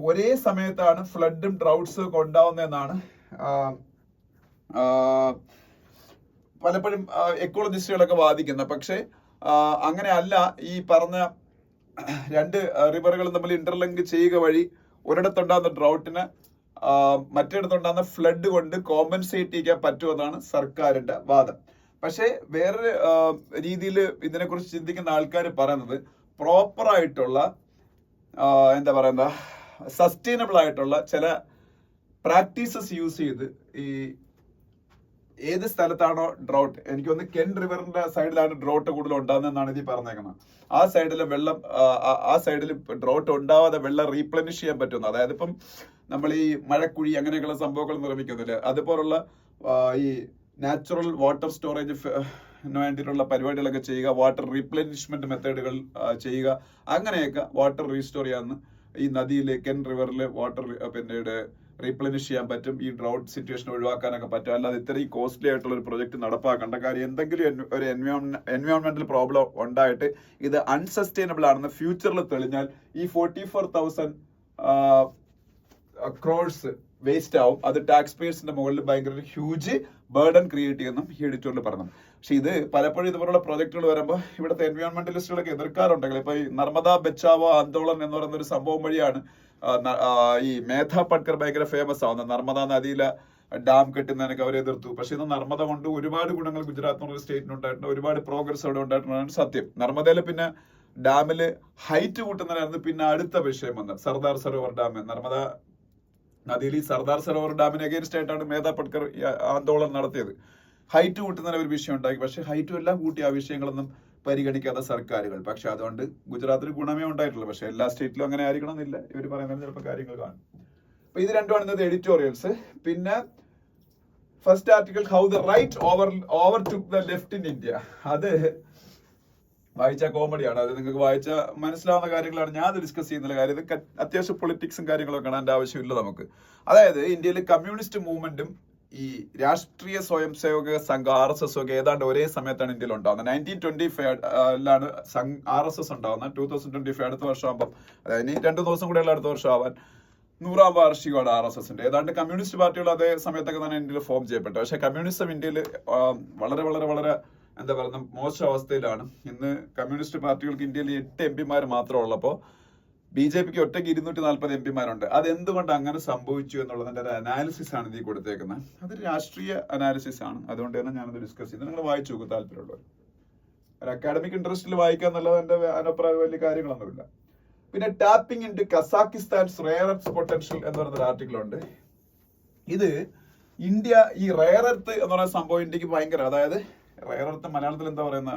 ഒരേ സമയത്താണ് ഫ്ലഡും ഡ്രൗട്ട്സും ഒക്കെ ഉണ്ടാവുന്നതെന്നാണ് പലപ്പോഴും എക്കോളജിസ്റ്റുകളൊക്കെ വാദിക്കുന്നത്. പക്ഷെ അങ്ങനെ അല്ല. ഈ പറഞ്ഞ രണ്ട് റിവറുകളും തമ്മിൽ ഇന്റർലിങ്ക് ചെയ്യുക വഴി ഒരിടത്തുണ്ടാകുന്ന ഡ്രൗട്ടിന് മറ്റിടത്തുണ്ടാകുന്ന ഫ്ലഡ് കൊണ്ട് കോമ്പൻസേറ്റ് ചെയ്യാൻ പറ്റുമെന്നാണ് സർക്കാരിന്റെ വാദം. പക്ഷെ വേറൊരു രീതിയിൽ ഇതിനെക്കുറിച്ച് ചിന്തിക്കുന്ന ആൾക്കാർ പറയുന്നത് പ്രോപ്പറായിട്ടുള്ള എന്താ പറയുന്ന സസ്റ്റൈനബിൾ ആയിട്ടുള്ള ചില പ്രാക്ടീസസ് യൂസ് ചെയ്ത് ഈ ഏത് സ്ഥലത്താണോ ഡ്രോട്ട്, എനിക്ക് തോന്നുന്നു കെൻ റിവറിന്റെ സൈഡിലാണ് ഡ്രോട്ട് കൂടുതൽ ഉണ്ടാകുന്നതെന്നാണ് ഇതിൽ പറഞ്ഞേക്കുന്നത്. ആ സൈഡിലെ വെള്ളം, ആ സൈഡിൽ ഡ്രോട്ട് ഉണ്ടാവാതെ വെള്ളം റീപ്ലനിഷ് ചെയ്യാൻ പറ്റുന്നു. അതായത് ഇപ്പം നമ്മൾ ഈ മഴക്കുഴി അങ്ങനെയൊക്കെയുള്ള സംഭവങ്ങൾ നിർമ്മിക്കുന്നില്ല, അതുപോലുള്ള ഈ നാച്ചുറൽ വാട്ടർ സ്റ്റോറേജ് വേണ്ടിയിട്ടുള്ള പരിപാടികളൊക്കെ ചെയ്യുക, വാട്ടർ റീപ്ലനിഷ്മെന്റ് മെത്തേഡുകൾ ചെയ്യുക, അങ്ങനെയൊക്കെ വാട്ടർ റീസ്റ്റോർ ചെയ്യാന്ന് ഈ നദിയിലെ കെൻ റിവറിലെ വാട്ടർ പിന്നീട് റീപ്ലനിഷ് ചെയ്യാൻ പറ്റും. ഈ ഡ്രൗട്ട് സിറ്റുവേഷൻ ഒഴിവാക്കാനൊക്കെ പറ്റും. അല്ലാതെ ഇത്രയും കോസ്റ്റ്ലി ആയിട്ടുള്ള ഒരു പ്രൊജക്ട് നടപ്പാക്കേണ്ട കാര്യം. എന്തെങ്കിലും ഒരു എൻവയോൺമെന്റൽ പ്രോബ്ലം ഉണ്ടായിട്ട് ഇത് അൺസസ്റ്റൈനബിൾ ആണെന്ന് ഫ്യൂച്ചറിൽ തെളിഞ്ഞാൽ ഈ 44,000 crores വേസ്റ്റ് ആവും. അത് ടാക്സ് പേയേഴ്സിന്റെ മുകളിൽ ഭയങ്കര ഹ്യൂജ് ബേർഡൻ ക്രിയേറ്റ് ചെയ്യുന്നു ഈ എഡിറ്റോറിയൽ പറഞ്ഞു. പക്ഷെ ഇത് പലപ്പോഴും ഇതുപോലുള്ള പ്രോജക്റ്റുകൾ വരുമ്പോൾ ഇവിടുത്തെ എൻവയോൺമെന്റലിസ്റ്റുകളൊക്കെ എതിർക്കാറുണ്ടെങ്കിൽ, ഇപ്പൊ ഈ നർമ്മദ ബച്ചാവോ ആന്തോളൻ എന്ന് പറയുന്ന ഒരു സംഭവം വഴിയാണ് ഈ മേധാ പട്കർ ഭയങ്കര ഫേമസ് ആവുന്നത്. നർമ്മദ നദിയിലെ ഡാം കെട്ടുന്നതിനൊക്കെ അവർ എതിർത്തു. പക്ഷെ ഇത് നർമ്മദ കൊണ്ട് ഒരുപാട് ഗുണങ്ങൾ ഗുജറാത്ത് എന്നുള്ള സ്റ്റേറ്റിന് ഉണ്ടായിട്ടുണ്ട്, ഒരുപാട് പ്രോഗ്രസ് അവിടെ ഉണ്ടായിട്ടുള്ളതാണ് സത്യം. നർമ്മദയിൽ പിന്നെ ഡാമില് ഹൈറ്റ് കൂട്ടുന്നതിനായിരുന്നു പിന്നെ അടുത്ത വിഷയം വന്നത്, സർദാർ സരോവർ ഡാം. നർമ്മദ നദിയിൽ ഈ സർദാർ സരോവർ ഡാമിന് അഗേൻസ്റ്റ് ആയിട്ടാണ് മേധാ പട്കർ ആന്തോളൻ നടത്തിയത്. ഹൈറ്റ് കൂട്ടുന്നതിന് ഒരു വിഷയം ഉണ്ടാക്കി. പക്ഷെ ഹൈറ്റും എല്ലാം കൂട്ടി ആ വിഷയങ്ങളൊന്നും പരിഗണിക്കാത്ത സർക്കാരുകൾ. പക്ഷെ അതുകൊണ്ട് ഗുജറാത്തിന് ഗുണമേ ഉണ്ടായിട്ടുള്ളൂ. പക്ഷെ എല്ലാ സ്റ്റേറ്റിലും അങ്ങനെ ആയിരിക്കണം എന്നില്ല. ഇവർ പറയുന്നത് ചിലപ്പോൾ കാര്യങ്ങൾ കാണും. അപ്പൊ ഇത് രണ്ടുമാണ് ഇന്നത്തെ എഡിറ്റോറിയൽസ്. പിന്നെ first article, how the right over took the left in India. അത് വായിച്ച കോമഡിയാണ്. അത് നിങ്ങൾക്ക് വായിച്ച മനസ്സിലാവുന്ന കാര്യങ്ങളാണ്. ഞാൻ അത് ഡിസ്കസ് ചെയ്യുന്ന കാര്യം. ഇത് അത്യാവശ്യം പൊളിറ്റിക്സും കാര്യങ്ങളൊക്കെ കാണേണ്ട ആവശ്യമില്ല നമുക്ക്. അതായത് ഇന്ത്യയിൽ കമ്മ്യൂണിസ്റ്റ് മൂവ്മെന്റും ഈ രാഷ്ട്രീയ സ്വയം സേവക സംഘം RSS ഒക്കെ ഏതാണ്ട് ഒരേ സമയത്താണ് ഇന്ത്യയിൽ ഉണ്ടാകുന്നത്. 1925 RSS ഉണ്ടാകുന്നത്. 2025 അടുത്ത വർഷമാകുമ്പോൾ, അതായത് 2 ദിവസം കൂടെയുള്ള അടുത്ത വർഷം ആവാൻ 100ാം വാർഷികമാണ് RSSന്റെ. ഏതാണ്ട് കമ്മ്യൂണിസ്റ്റ് പാർട്ടികൾ അതേ സമയത്തൊക്കെ തന്നെ ഇന്ത്യയിൽ ഫോം ചെയ്യപ്പെട്ടു. പക്ഷേ കമ്മ്യൂണിസം ഇന്ത്യയിൽ വളരെ വളരെ വളരെ എന്താ പറയുക മോശം അവസ്ഥയിലാണ്. ഇന്ന് കമ്മ്യൂണിസ്റ്റ് പാർട്ടികൾക്ക് ഇന്ത്യയിൽ 8 MP മാത്രമേ ഉള്ളപ്പോൾ BJPക്ക് ഒറ്റയ്ക്ക് 240 MP അതെന്തുകൊണ്ട് അങ്ങനെ സംഭവിച്ചു എന്നുള്ളതിന്റെ ഒരു അനാലിസിസ് ആണ് ഇതിൽ കൊടുത്തേക്കുന്നത്. അത് രാഷ്ട്രീയ അനാലിസിസ് ആണ്. അതുകൊണ്ട് തന്നെ ഞാനത് ഡിസ്കസ് ചെയ്യുന്നത്. നിങ്ങൾ വായിച്ചു നോക്കും താല്പര്യമുള്ളവർ. ഒരു അക്കാഡമിക് ഇൻട്രസ്റ്റിൽ വായിക്കുക എന്നുള്ളത് എന്റെ അഭിപ്രായം വലിയ കാര്യങ്ങളൊന്നുമില്ല. പിന്നെ ടാപ്പിംഗ് ഇൻ ടു കസാക്കിസ്ഥാൻസ് റെയർ എർത്ത് പൊട്ടൻഷ്യൽ എന്ന് പറയുന്ന ഒരു ആർട്ടിക്കിൾ ഉണ്ട്. ഇത് ഇന്ത്യ ഈ റെയർ എർത്ത് എന്ന് പറയുന്ന സംഭവം ഇന്ത്യക്ക് ഭയങ്കര, അതായത് റെയർ എർത്ത് മലയാളത്തിൽ എന്താ പറയുന്ന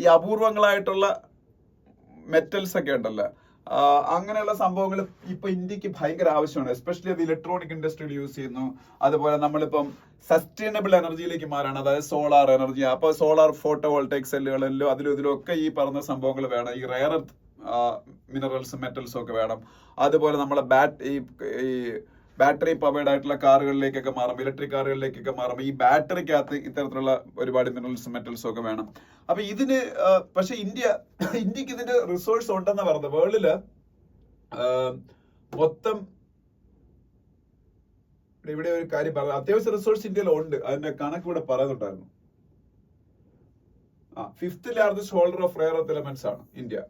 ഈ അപൂർവങ്ങളായിട്ടുള്ള മെറ്റൽസ് ഒക്കെ ഉണ്ടല്ലോ, അങ്ങനെയുള്ള സംഭവങ്ങൾ ഇപ്പൊ ഇന്ത്യക്ക് ഭയങ്കര ആവശ്യമാണ്. എസ്പെഷ്യലി അത് ഇലക്ട്രോണിക് ഇൻഡസ്ട്രിയിൽ യൂസ് ചെയ്യുന്നു. അതുപോലെ നമ്മളിപ്പം സസ്റ്റൈനബിൾ എനർജിയിലേക്ക് മാറാണ്, അതായത് സോളാർ എനർജി. അപ്പൊ സോളാർ ഫോട്ടോ വോൾട്ടൈക് സെല്ലുകളിലും അതിലും ഇതിലൊക്കെ ഈ പറഞ്ഞ സംഭവങ്ങൾ വേണം. ഈ റെയർ എർത്ത് മിനറൽസും മെറ്റൽസും ഒക്കെ വേണം. അതുപോലെ നമ്മളെ ബാറ്ററി പവേർഡ് ആയിട്ടുള്ള കാറുകളിലേക്കൊക്കെ മാറും, ഇലക്ട്രിക് കാറുകളിലേക്കൊക്കെ മാറും. ഈ ബാറ്ററിക്കകത്ത് ഇത്തരത്തിലുള്ള ഒരുപാട് മിനറൽസും മെറ്റൽസും ഒക്കെ വേണം. അപ്പൊ ഇതിന് പക്ഷെ ഇന്ത്യക്ക് ഇതിന്റെ റിസോഴ്സ് ഉണ്ടെന്ന് പറഞ്ഞത്. വേൾഡില് മൊത്തം ഇവിടെ ഒരു കാര്യം പറഞ്ഞു, അത്യാവശ്യം റിസോഴ്സ് ഇന്ത്യയിൽ ഉണ്ട്. അതിന്റെ കണക്ക് ഇവിടെ പറയുന്നുണ്ടായിരുന്നു. 5th largest holder of rare earth elements ആണ് ഇന്ത്യ.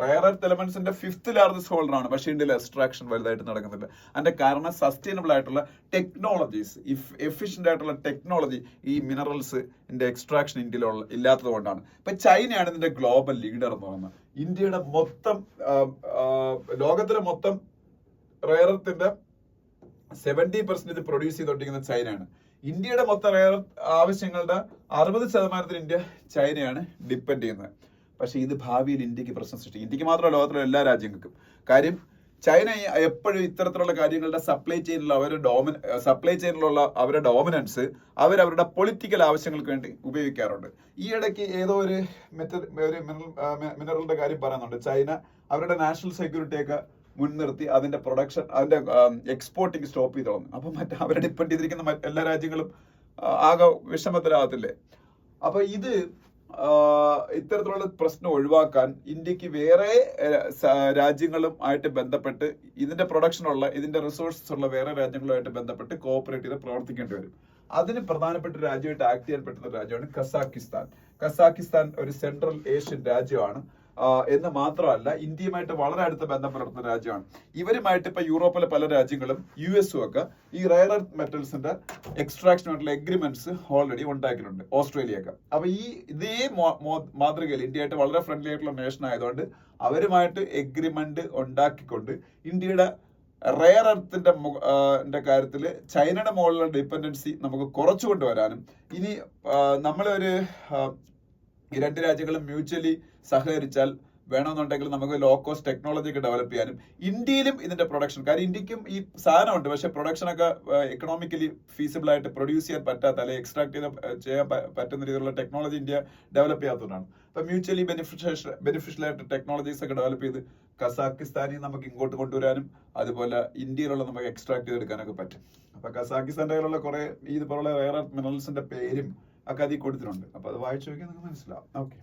റെയർ എർത്ത് എലമെന്റ്സിന്റെ 5th ലാർജസ്റ്റ് ഹോൾഡർ ആണ്. പക്ഷേ ഇന്ത്യയിൽ എക്സ്ട്രാക്ഷൻ വലുതായിട്ട് നടക്കുന്നില്ല. അതിന്റെ കാരണം സസ്റ്റൈനബിൾ ആയിട്ടുള്ള ടെക്നോളജീസ്, എഫിഷ്യന്റ് ആയിട്ടുള്ള ടെക്നോളജി ഈ മിനറൽസിന്റെ എക്സ്ട്രാക്ഷൻ ഇന്ത്യയിൽ ഇല്ലാത്തത് കൊണ്ടാണ്. ഇപ്പൊ ചൈനയാണ് ഇതിന്റെ ഗ്ലോബൽ ലീഡർ എന്ന് പറയുന്നത്. ഇന്ത്യയുടെ മൊത്തം ലോകത്തിലെ മൊത്തം റെയർ എർത്തിന്റെ 70% ഇത് പ്രൊഡ്യൂസ് ചെയ്തുകൊണ്ടിരിക്കുന്നത് ചൈനയാണ്. ഇന്ത്യയുടെ മൊത്തം റെയർ ആവശ്യങ്ങളുടെ 60% ഇന്ത്യ ചൈനയാണ് ഡിപ്പെൻഡ് ചെയ്യുന്നത്. പക്ഷെ ഇത് ഭാവിയിൽ ഇന്ത്യക്ക് പ്രശ്നം സൃഷ്ടിക്കും. ഇന്ത്യക്ക് മാത്രമല്ല, ലോകത്തിലെ എല്ലാ രാജ്യങ്ങൾക്കും. കാര്യം ചൈന എപ്പോഴും ഇത്തരത്തിലുള്ള കാര്യങ്ങളുടെ സപ്ലൈ ചെയിനിലുള്ള അവരുടെ ഡോമിനൻസ് അവരുടെ പൊളിറ്റിക്കൽ ആവശ്യങ്ങൾക്ക് വേണ്ടി ഉപയോഗിക്കാറുണ്ട്. ഈ ഇടയ്ക്ക് ഏതോ ഒരു മിനറലിന്റെ കാര്യം പറയുന്നുണ്ട്. ചൈന അവരുടെ നാഷണൽ സെക്യൂരിറ്റിയൊക്കെ മുൻനിർത്തി അതിന്റെ പ്രൊഡക്ഷൻ, അതിന്റെ എക്സ്പോർട്ടിങ് സ്റ്റോപ്പ് ചെയ്ത് തുടങ്ങും. അപ്പൊ അവരെ ഡിപ്പെൻഡ് ചെയ്തിരിക്കുന്ന എല്ലാ രാജ്യങ്ങളും ആകെ വിഷമത്തിലാകത്തില്ലേ? അപ്പൊ ഇത് ഇത്തരത്തിലുള്ള പ്രശ്നം ഒഴിവാക്കാൻ ഇന്ത്യക്ക് വേറെ രാജ്യങ്ങളും ആയിട്ട് ബന്ധപ്പെട്ട് ഇതിന്റെ പ്രൊഡക്ഷനുള്ള, ഇതിന്റെ റിസോഴ്സസ് ഉള്ള വേറെ രാജ്യങ്ങളുമായിട്ട് ബന്ധപ്പെട്ട് കോഓപ്പറേറ്റ് ചെയ്ത് പ്രവർത്തിക്കേണ്ടി വരും. അതിന് പ്രധാനപ്പെട്ട രാജ്യമായിട്ട് ആക്ട് ചെയ്യാൻ പറ്റുന്ന രാജ്യമാണ് കസാക്കിസ്ഥാൻ. കസാക്കിസ്ഥാൻ ഒരു സെൻട്രൽ ഏഷ്യൻ രാജ്യമാണ് എന്ന് മാത്രമല്ല ഇന്ത്യയുമായിട്ട് വളരെ അടുത്ത ബന്ധം പുലർത്തുന്ന രാജ്യമാണ്. ഇവരുമായിട്ട് ഇപ്പൊ യൂറോപ്പിലെ പല രാജ്യങ്ങളും US ഒക്കെ ഈ റെയർ എർത്ത് മെറ്റൽസിന്റെ എക്സ്ട്രാക്ഷനായിട്ടുള്ള എഗ്രിമെന്റ്സ് ഓൾറെഡി ഉണ്ടാക്കിയിട്ടുണ്ട്, ഓസ്ട്രേലിയയൊക്കെ. അപ്പൊ ഇതേ മാതൃകയിൽ ഇന്ത്യയായിട്ട് വളരെ ഫ്രണ്ട്ലി ആയിട്ടുള്ള നേഷൻ ആയതുകൊണ്ട് അവരുമായിട്ട് എഗ്രിമെന്റ് ഉണ്ടാക്കിക്കൊണ്ട് ഇന്ത്യയുടെ റെയർ എർത്തിന്റെ കാര്യത്തിൽ ചൈനയുടെ മുകളിലുള്ള ഡിപ്പെൻഡൻസി നമുക്ക് കുറച്ചു കൊണ്ടുവരാനും, ഇനി നമ്മളൊരു ഈ 2 രാജ്യങ്ങളും മ്യൂച്വലി സഹകരിച്ചാൽ വേണമെന്നുണ്ടെങ്കിൽ നമുക്ക് ലോ കോസ്റ്റ് ടെക്നോളജി ഒക്കെ ഡെവലപ്പ് ചെയ്യാനും, ഇന്ത്യയിലും ഇതിന്റെ പ്രൊഡക്ഷൻ, കാര്യം ഇന്ത്യക്കും ഈ സാധനമുണ്ട് പക്ഷെ പ്രൊഡക്ഷനൊക്കെ എക്കണോമിക്കലി ഫീസിബിൾ ആയിട്ട് പ്രൊഡ്യൂസ് ചെയ്യാൻ പറ്റാത്ത, അല്ലെങ്കിൽ എക്സ്ട്രാക്ട് ചെയ്യാൻ പറ്റുന്ന രീതിയിലുള്ള ടെക്നോളജി ഇന്ത്യ ഡെവലപ്പ് ചെയ്യാത്തതുകൊണ്ടാണ്. അപ്പൊ മ്യൂച്വലി ബെനിഫിഷ്യൽ ആയിട്ട് ടെക്നോളജീസ് ഒക്കെ ഡെവലപ്പ് ചെയ്ത് കസാക്കിസ്ഥാനിൽ നമുക്ക് ഇങ്ങോട്ട് കൊണ്ടുവരാനും അതുപോലെ ഇന്ത്യയിലുള്ള നമുക്ക് എക്സ്ട്രാക്ട് ചെയ്തെടുക്കാനൊക്കെ പറ്റും. അപ്പൊ കസാക്കിസ്ഥാന്റെ കയ്യിലുള്ള കുറെ ഇതുപോലുള്ള റെയർ എർത്ത് മിനറൽസിന്റെ പേരും ഒക്കെ അതിൽ കൊടുത്തിട്ടുണ്ട്. അപ്പൊ അത് വായിച്ചു നോക്കിയാൽ നിങ്ങൾക്ക് മനസ്സിലാവും. ഓക്കെ.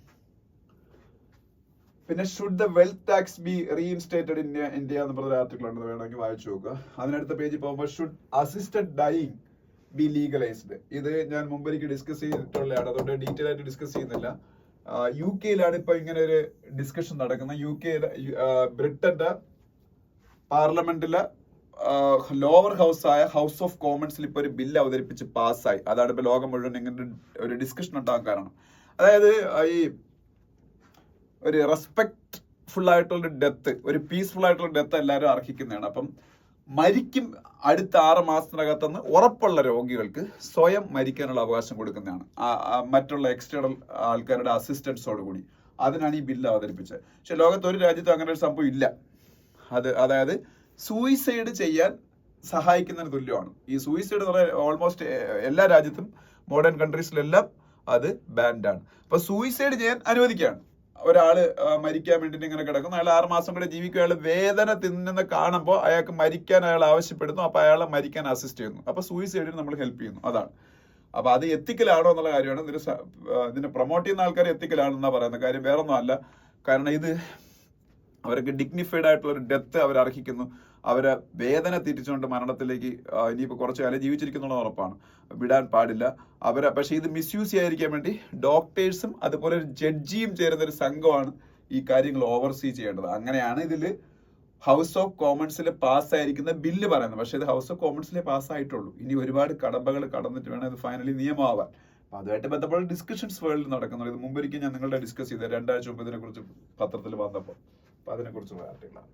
പിന്നെ should the wealth tax be reinstated in India എന്ന് പറഞ്ഞ ആർട്ടിക്കിൾ ഉണ്ട്, വേണമെങ്കിൽ വായിച്ചു നോക്കുക. അതിനടുത്ത പേജിൽ പോകുമ്പോൾ should assisted dying be legalised. ഇത് ഞാൻ മുമ്പ് ഡിസ്കസ് ചെയ്തിട്ടുള്ളതാണ്, അതുകൊണ്ട് ഡീറ്റെയിൽ ആയിട്ട് ഡിസ്കസ് ചെയ്യുന്നില്ല. UK ഇപ്പൊ ഇങ്ങനെ ഒരു ഡിസ്കഷൻ നടക്കുന്നത്. ബ്രിട്ടന്റെ പാർലമെന്റിലെ ലോവർ ഹൗസ് ആയ ഹൗസ് ഓഫ് കോമൺസിൽ ഇപ്പൊ ഒരു ബില്ല് അവതരിപ്പിച്ച് പാസ്സായി. അതാണ് ഇപ്പൊ ലോകം മുഴുവൻ ഇങ്ങനെ ഒരു ഡിസ്കഷൻ ഉണ്ടാകാൻ കാരണം. അതായത് ഈ ഒരു റെസ്പെക്ട്ഫുൾ ആയിട്ടുള്ള ഡെത്ത്, ഒരു പീസ്ഫുൾ ആയിട്ടുള്ള ഡെത്ത് എല്ലാവരും അർഹിക്കുന്നതാണ്. അപ്പം മരിക്കും അടുത്ത 6 മാസത്തിനകത്തുനിന്ന് ഉറപ്പുള്ള രോഗികൾക്ക് സ്വയം മരിക്കാനുള്ള അവകാശം കൊടുക്കുന്നതാണ്, മറ്റുള്ള എക്സ്റ്റേണൽ ആൾക്കാരുടെ അസിസ്റ്റൻസോട് കൂടി. അതിനാണ് ഈ ബില്ല് അവതരിപ്പിച്ചത്. പക്ഷെ ലോകത്ത് ഒരു രാജ്യത്തും അങ്ങനെ ഒരു സംഭവം ഇല്ല. അതായത് സൂയിസൈഡ് ചെയ്യാൻ സഹായിക്കുന്നതിന് തുല്യമാണ്. ഈ സൂയിസൈഡ് എന്ന് പറയുന്നത് ഓൾമോസ്റ്റ് എല്ലാ രാജ്യത്തും, മോഡേൺ കൺട്രീസിലെല്ലാം അത് ബാൻഡ് ആണ്. അപ്പൊ സൂയിസൈഡ് ചെയ്യാൻ അനുവദിക്കുകയാണ്. ഒരാള് മരിക്കാൻ വേണ്ടിയിട്ട് ഇങ്ങനെ കിടക്കുന്നു, അയാൾ 6 മാസം കൂടെ ജീവിക്കും, അയാൾ വേദന തിന്നുന്ന കാണുമ്പോൾ അയാൾക്ക് മരിക്കാൻ അയാൾ ആവശ്യപ്പെടുന്നു, അപ്പൊ അയാളെ മരിക്കാൻ അസിസ്റ്റ് ചെയ്യുന്നു. അപ്പൊ സൂയിസൈഡിന് നമ്മൾ ഹെൽപ്പ് ചെയ്യുന്നു. അതാണ്. അപ്പൊ അത് എത്തിക്കലാണോ എന്നുള്ള കാര്യമാണ്. ഇതിനെ പ്രൊമോട്ട് ചെയ്യുന്ന ആൾക്കാർ എത്തിക്കലാണെന്നാ പറയുന്നത്. കാര്യം വേറൊന്നും അല്ല. കാരണം ഇത് അവർക്ക് ഡിഗ്നിഫൈഡ് ആയിട്ടുള്ള ഒരു ഡെത്ത് അവർ അർഹിക്കുന്നു. അവരെ വേദന തിരിച്ചുകൊണ്ട് മരണത്തിലേക്ക് ഇനിയിപ്പോൾ കുറച്ച് കാലം ജീവിച്ചിരിക്കുന്നുള്ള ഉറപ്പാണ്, വിടാൻ പാടില്ല അവരെ. പക്ഷേ ഇത് മിസ്യൂസ് ചെയ്യാതിരിക്കാൻ വേണ്ടി ഡോക്ടേഴ്സും അതുപോലെ ഒരു ജഡ്ജിയും ചേരുന്ന ഒരു സംഘമാണ് ഈ കാര്യങ്ങൾ ഓവർസീ ചെയ്യേണ്ടത്. അങ്ങനെയാണ് ഇതിൽ ഹൗസ് ഓഫ് കോമൺസിൽ പാസ്സായിരിക്കുന്ന ബില്ല് പറയുന്നത്. പക്ഷേ ഇത് ഹൗസ് ഓഫ് കോമൺസിലെ പാസ്സായിട്ടുള്ളൂ. ഇനി ഒരുപാട് കടമ്പകൾ കടന്നിട്ട് വേണം ഇത് ഫൈനലി നിയമമാവാൻ. അപ്പൊ അതുമായിട്ട് ബന്ധപ്പെട്ട ഡിസ്കഷൻസ് വേൾഡിൽ നടക്കുന്നത്. ഇത് മുമ്പൊരിക്കൽ ഞാൻ നിങ്ങളുടെ ഡിസ്കസ് ചെയ്ത 2 ആഴ്ച മുമ്പ് ഇതിനെ കുറിച്ച് പത്രത്തിൽ വന്നപ്പോൾ. അപ്പൊ അതിനെ കുറിച്ചുള്ള ആർട്ടിക്കിളാണ്.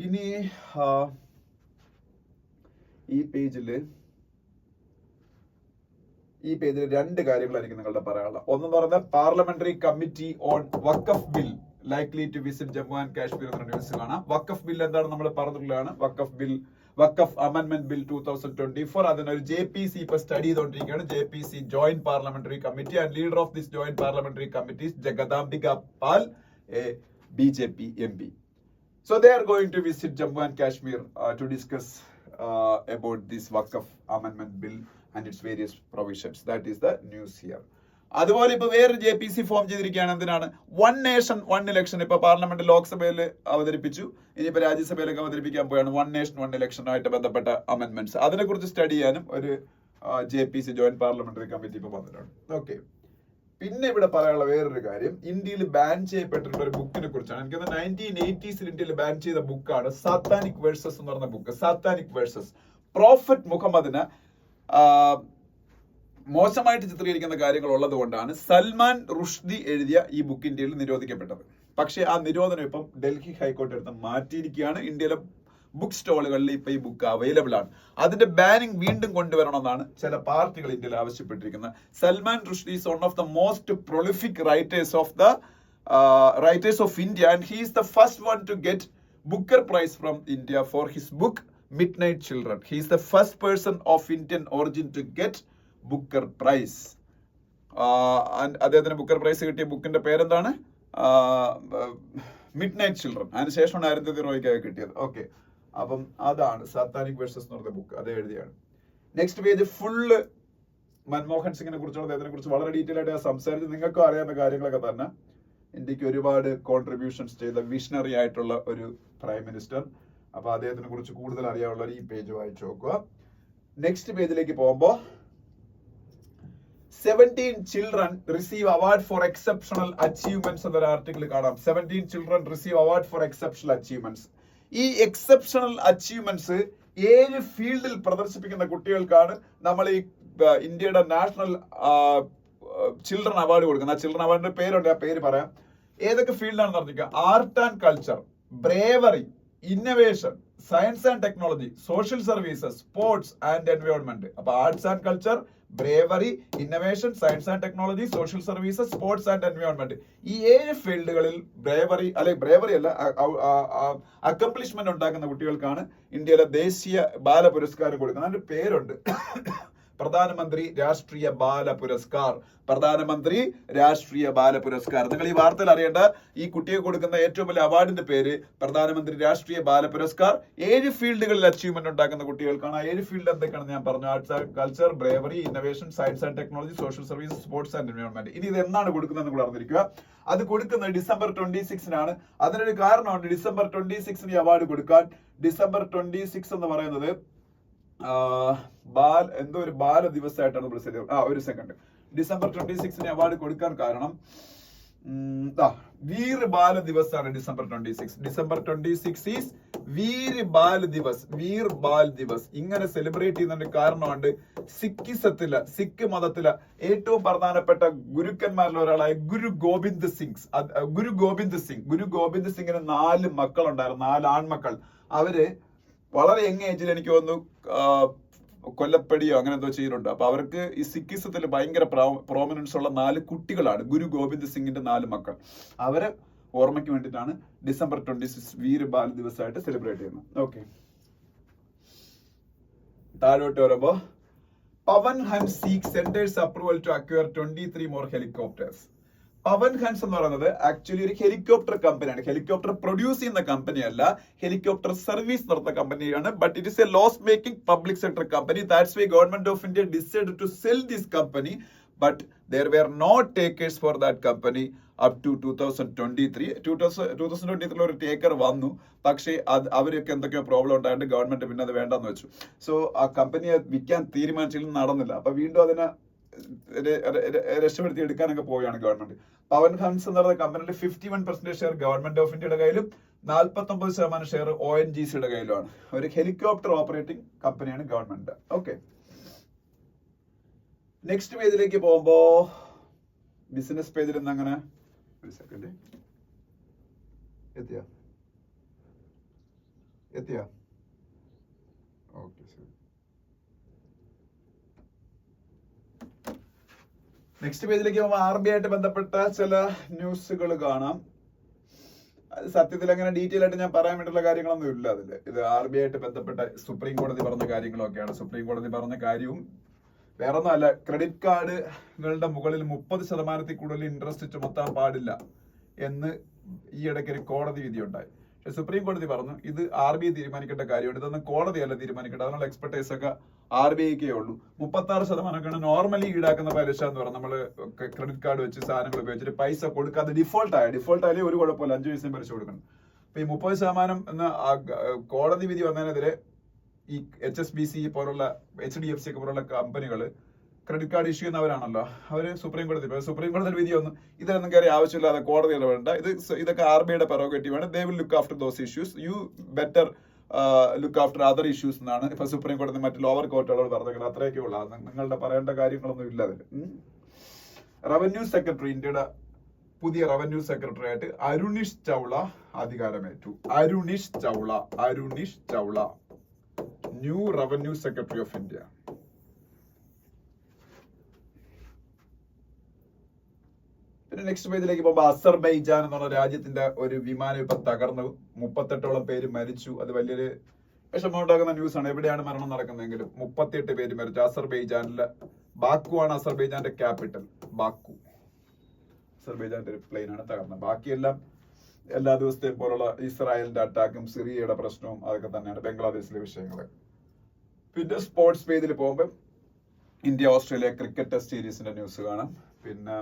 ഇനി ഈ പേജിൽ 2 കാര്യങ്ങളായിരിക്കും നിങ്ങളുടെ പറയാനുള്ളത്. ഒന്നെന്ന് പറയുന്നത് parliamentary committee on Waqf bill likely to visit Jammu and Kashmir എന്ന ന്യൂസ് കാണാം. വഖഫ് ബിൽ എന്താണ് നമ്മൾ പറഞ്ഞിട്ടുള്ളതാണ്. Waqf amendment bill 2024. അതിനൊരു JPC ഇപ്പൊ സ്റ്റഡി ചെയ്തുകൊണ്ടിരിക്കുകയാണ്. JPC joint parliamentary committee and leader of this joint parliamentary committee Jagdambika Pal, a BJP MP. So they are going to visit Jammu and Kashmir to discuss about this Waqf Amendment Bill and its various provisions. That is the news here. അതുപോലെ ഇപ്പൊ വേറെ JPC form ചെയ്തിരിക്കുകയാണ്. എന്തിനാണ്? 1 nation 1 election. ഇപ്പൊ parliament ലോക്സഭയിൽ അവതരിപ്പിച്ചു, ഇനിയിപ്പോ രാജ്യസഭയിലൊക്കെ അവതരിപ്പിക്കാൻ പോയാണ് 1 nation 1 election ആയിട്ട് ബന്ധപ്പെട്ട അമെന്റ്മെന്റ്സ്. അതിനെ കുറിച്ച് സ്റ്റഡി ചെയ്യാനും ഒരു JPC ജോയിന്റ് പാർലമെന്ററി കമ്മിറ്റി ഇപ്പൊ വന്നിട്ടുണ്ട്. ഓക്കെ. പിന്നെ ഇവിടെ പറയാനുള്ള വേറൊരു കാര്യം, ഇന്ത്യയിൽ ബാൻ ചെയ്യപ്പെട്ടിട്ടുള്ള ഒരു ബുക്കിനെ കുറിച്ചാണ്. എനിക്ക് 1980s ഇന്ത്യയിൽ ബാൻ ചെയ്ത ബുക്കാണ് സാത്താനിക് വേഴ്സസ് എന്ന് പറഞ്ഞ ബുക്ക്. സാത്താനിക് വേഴ്സസ് പ്രോഫറ്റ് മുഹമ്മദിന് മോശമായിട്ട് ചിത്രീകരിക്കുന്ന കാര്യങ്ങൾ ഉള്ളത് കൊണ്ടാണ് സൽമാൻ റുഷ്ദി എഴുതിയ ഈ ബുക്ക് ഇന്ത്യയിൽ നിരോധിക്കപ്പെട്ടത്. പക്ഷേ ആ നിരോധനം ഇപ്പം ഡൽഹി ഹൈക്കോടതി എടുത്ത് മാറ്റിയിരിക്കുകയാണ്. ഇന്ത്യയിലെ ബുക്ക് സ്റ്റോളുകളിൽ ഇപ്പൊ ഈ ബുക്ക് അവൈലബിൾ ആണ്. അതിന്റെ ബാനിങ് വീണ്ടും കൊണ്ടുവരണമെന്നാണ് ചില പാർട്ടികൾ ഇന്ത്യയിൽ ആവശ്യപ്പെട്ടിരിക്കുന്നത്. Salman Rushdie is one of the most prolific writers of India and he is the first one to get Booker Prize from India for his book Midnight Children. He is the first person of Indian origin to get Booker Prize. അദ്ദേഹത്തിന് Booker Prize കിട്ടിയ ബുക്കിന്റെ പേരെന്താണ്? Midnight Children. അതിനുശേഷമാണ് അരുന്ധതി റോയ്ക്ക് കിട്ടിയത്. Okay. അപ്പം അതാണ് Satanic versus എന്ന് പറഞ്ഞ ബുക്ക്. അത് എഴുതിയാണ്. നെക്സ്റ്റ് പേജ് ഫുള്ള് മൻമോഹൻ സിംഗിനെ കുറിച്ചുള്ള അദ്ദേഹത്തിനെ കുറിച്ച് വളരെ ഡീറ്റെയിൽ ആയിട്ട് സംസാരിച്ച് നിങ്ങൾക്കും അറിയാവുന്ന കാര്യങ്ങളൊക്കെ തന്നെ. ഇന്ത്യക്ക് ഒരുപാട് കോൺട്രിബ്യൂഷൻസ് ചെയ്ത വിഷണറി ആയിട്ടുള്ള ഒരു പ്രൈം മിനിസ്റ്റർ. അപ്പൊ അദ്ദേഹത്തിനെ കുറിച്ച് കൂടുതൽ അറിയാനുള്ളവർ ഈ പേജ് വായിച്ചു നോക്കുക. നെക്സ്റ്റ് പേജിലേക്ക് പോകുമ്പോൾ 17 children receive award for exceptional achievements എന്നൊരു ആർട്ടിക്കിൾ കാണാം. 17 children receive award for exceptional achievements. ഈ എക്സെപ്ഷണൽ അച്ചീവ്മെന്റ്സ് 7 ഫീൽഡിൽ പ്രദർശിപ്പിക്കുന്ന കുട്ടികൾക്കാണ് നമ്മൾ ഈ ഇന്ത്യയുടെ നാഷണൽ ചിൽഡ്രൻ അവാർഡ് കൊടുക്കുന്നത്. ആ ചിൽഡ്രൻ അവാർഡിന്റെ പേരുണ്ട്, ആ പേര് പറയാം. ഏതൊക്കെ ഫീൽഡാണെന്ന് പറഞ്ഞിരിക്കുക? Art and culture, bravery, innovation, science and technology, social services, sports and environment. അപ്പൊ arts and culture, bravery, innovation, science and technology, social services, sports and environment. ഈ 7 ഫീൽഡുകളിൽ ബ്രേവറി അല്ല അക്കംപ്ലിഷ്മെന്റ് ഉണ്ടാക്കുന്ന കുട്ടികൾക്കാണ് ഇന്ത്യയിലെ ദേശീയ ബാല പുരസ്കാരം കൊടുക്കുന്നത്. അതിന്റെ പേരുണ്ട്, പ്രധാനമന്ത്രി രാഷ്ട്രീയ ബാല പുരസ്കാർ. പ്രധാനമന്ത്രി രാഷ്ട്രീയ ബാല പുരസ്കാർ. നിങ്ങൾ ഈ വാർത്തയിൽ അറിയേണ്ട ഈ കുട്ടിയെ കൊടുക്കുന്ന ഏറ്റവും വലിയ അവാർഡിന്റെ പേര് പ്രധാനമന്ത്രി രാഷ്ട്രീയ ബാല പുരസ്കാർ. 7 ഫീൽഡുകളിൽ അച്ചീവ്മെന്റ് ഉണ്ടാക്കുന്ന കുട്ടികൾക്കാണ്. ആ 7 ഫീൽഡ് എന്തൊക്കെയാണെന്ന് ഞാൻ പറഞ്ഞു. Arts and culture, bravery, innovation, science and technology, social service, sports and environment. ഇനി ഇത് എന്നാണ് കൊടുക്കുന്നത് നിങ്ങൾ അറിഞ്ഞിരിക്കുക. അത് കൊടുക്കുന്നത് December 26-നാണ്. അതിനൊരു കാരണമുണ്ട്. December 26-ന് ഈ അവാർഡ് കൊടുക്കാൻ. December 26 എന്ന് പറയുന്നത് എന്തോ ഒരു ബാല ദിവസമായിട്ടാണ് ഒരു സെക്കൻഡ്. December 26-ന് അവാർഡ് കൊടുക്കാൻ കാരണം വീർ ബാല ദിവസാണ് December 26. December 26 ഈസ് വീർ ബാൽ ദിവസ്. വീർ ബാൽ ദിവസ് ഇങ്ങനെ സെലിബ്രേറ്റ് ചെയ്യുന്നതിന്റെ കാരണമുണ്ട്. സിഖ് മതത്തിലെ ഏറ്റവും പ്രധാനപ്പെട്ട ഗുരുക്കന്മാരിൽ ഒരാളായ ഗുരു ഗോബിന്ദ് സിംഗിന് 4 മക്കളുണ്ടായിരുന്നു, 4 ആൺമക്കൾ. അവര് വളരെ യങ് ഏജിൽ എനിക്ക് തോന്നുന്നു കൊല്ലപ്പെടിയോ അങ്ങനെ എന്തോ ചെയ്തിട്ടുണ്ട്. അപ്പൊ അവർക്ക് ഈ സിഖിസത്തിൽ ഭയങ്കര പ്രോമിനൻസ് ഉള്ള 4 കുട്ടികളാണ് ഗുരു ഗോബിന്ദ് സിംഗിന്റെ 4 മക്കൾ. അവരെ ഓർമ്മയ്ക്ക് വേണ്ടിയിട്ടാണ് December 26 വീർ ബാൽ ദിവസമായിട്ട് സെലിബ്രേറ്റ് ചെയ്യുന്നത്. ഓക്കെ, താഴോട്ട് വരുമ്പോ പവൻ Hans seeks center's approval to acquire 23 more helicopters. പവൻ ഹൻസ് എന്ന് പറയുന്നത് ആക്ച്വലി ഒരു ഹെലികോപ്റ്റർ കമ്പനിയാണ്. ഹെലികോപ്റ്റർ പ്രൊഡ്യൂസ് ചെയ്യുന്ന കമ്പനി അല്ല, ഹെലികോപ്റ്റർ സർവീസ് നടത്തുന്ന കമ്പനിയാണ്. But it is a loss making public sector company. That's why government of India decided to sell this company. But there were no takers for that company up to 2023. 2023 ഒരു taker വന്നു, പക്ഷേ അവരൊക്കെ എന്തൊക്കെയോ problem ഉണ്ടായിട്ട് government പിന്നെ അത് വേണ്ടെന്ന് വെച്ചു. സോ ആ കമ്പനിയെ വിൽക്കാൻ തീരുമാനിച്ചില്ല, നടന്നില്ല. അപ്പൊ വീണ്ടും അതിനെ രക്ഷപ്പെടുത്തി എടുക്കാനൊക്കെ പോവുകയാണ് ഗവൺമെന്റ്. പവൻ ഹൻസ് എന്ന് പറയുന്ന കമ്പനിയുടെ 51% ഷെയർ ഗവൺമെന്റ് ഓഫ് ഇന്ത്യയുടെ കയ്യിലും 49% ഷെയർ ONGCയുടെ കയ്യിലുമാണ്. ഒരു ഹെലികോപ്റ്റർ ഓപ്പറേറ്റിംഗ് കമ്പനിയാണ് ഗവൺമെന്റ്. ഓക്കെ, നെക്സ്റ്റ് പേജിലേക്ക് പോകുമ്പോ ബിസിനസ് പേജിൽ നിന്ന് അങ്ങനെ ഒരു സെക്കൻഡ് എത്തിയ ഓക്കെ ശരി. നെക്സ്റ്റ് പേജിലേക്ക് പോകുമ്പോൾ RBI ആയിട്ട് ബന്ധപ്പെട്ട ചില ന്യൂസുകൾ കാണാം. സത്യത്തിൽ അങ്ങനെ ഡീറ്റെയിൽ ആയിട്ട് ഞാൻ പറയാൻ വേണ്ടിയുള്ള കാര്യങ്ങളൊന്നും ഇല്ല അതില്. ഇത് RBI ആയിട്ട് ബന്ധപ്പെട്ട സുപ്രീം കോടതി പറഞ്ഞ കാര്യങ്ങളൊക്കെയാണ്. സുപ്രീം കോടതി പറഞ്ഞ കാര്യവും വേറൊന്നും അല്ല, ക്രെഡിറ്റ് കാർഡുകളുടെ മുകളിൽ 30% കൂടുതൽ ഇൻട്രസ്റ്റ് ചുമത്താൻ പാടില്ല എന്ന് ഈ ഇടയ്ക്ക് ഒരു കോടതി വിധി ഉണ്ടായി. പക്ഷെ സുപ്രീം കോടതി പറഞ്ഞു ഇത് RBI തീരുമാനിക്കേണ്ട കാര്യമാണ്, ഇതൊന്നും കോടതിയല്ല തീരുമാനിക്കേണ്ടത്, അതിനുള്ള എക്സ്പെർട്ടൈസ് ഒക്കെ RBIക്കേ ഉള്ളൂ. 36% നോർമലി ഈടാക്കുന്ന പലിശ എന്ന് പറഞ്ഞാൽ നമ്മൾ ക്രെഡിറ്റ് കാർഡ് വെച്ച് സാധനങ്ങൾ ഉപയോഗിച്ചിട്ട് പൈസ കൊടുക്കാതെ ഡിഫോൾട്ട് ആയാലേ ഒരു കുഴപ്പമില്ല, 5 പൈസയും പലിശ കൊടുക്കണം. അപ്പൊ ഈ 30% എന്ന കോടതി വിധി വന്നതിനെതിരെ ഈ HSBC പോലുള്ള HDFC ഒക്കെ പോലുള്ള കമ്പനികൾ ക്രെഡിറ്റ് കാർഡ് ഇഷ്യൂ ചെയ്യുന്നവരാണല്ലോ, അവര് സുപ്രീം കോടതി വിധി ഒന്നും ഇതിലൊന്നും കയറി ആവശ്യമില്ലാതെ കോടതി ഇടപെടേണ്ട, ഇതൊക്കെ RBIയുടെ പെറോഗേറ്റീവ് ആണ്. They will look after those issues, you better look after other issues എന്നാണ് ഇപ്പൊ സുപ്രീം കോടതി മറ്റു ലോവർ കോർട്ടുകളോട് പറഞ്ഞത്. അത്രയൊക്കെ ഉള്ള നിങ്ങളുടെ പറയേണ്ട കാര്യങ്ങളൊന്നും ഇല്ല അതിൽ. റവന്യൂ സെക്രട്ടറി, ഇന്ത്യയുടെ പുതിയ റവന്യൂ സെക്രട്ടറി ആയിട്ട് അരുണിഷ് ചൗള അധികാരമേറ്റു. Arunish Chawla new revenue secretary of India. പിന്നെ നെക്സ്റ്റ് പേജിലേക്ക് പോകുമ്പോൾ അസർബൈജാൻ എന്ന് പറഞ്ഞ രാജ്യത്തിന്റെ ഒരു വിമാനം ഇപ്പൊ തകർന്നു, 38ഓളം പേര് മരിച്ചു. അത് വലിയൊരു വിഷമമുണ്ടാക്കുന്ന ന്യൂസാണ്. എവിടെയാണ് മരണം നടക്കുന്നതെങ്കിലും 38 പേര് മരിച്ചു. അസർബൈജാനിലെ ബാക്കു ആണ് അസർബൈജാന്റെ ക്യാപിറ്റൽ. ബാക്കു അസർബൈജാന്റെ ഒരു പ്ലെയിനാണ് തകർന്നത്. ബാക്കിയെല്ലാം എല്ലാ ദിവസത്തെയും പോലുള്ള ഇസ്രായേലിന്റെ അറ്റാക്കും സിറിയയുടെ പ്രശ്നവും അതൊക്കെ തന്നെയാണ്, ബംഗ്ലാദേശിലെ വിഷയങ്ങൾ. പിന്നെ സ്പോർട്സ് പേജിൽ പോകുമ്പോൾ ഇന്ത്യ ഓസ്ട്രേലിയ ക്രിക്കറ്റ് ടെസ്റ്റ് സീരീസിന്റെ ന്യൂസ് കാണാം. പിന്നെ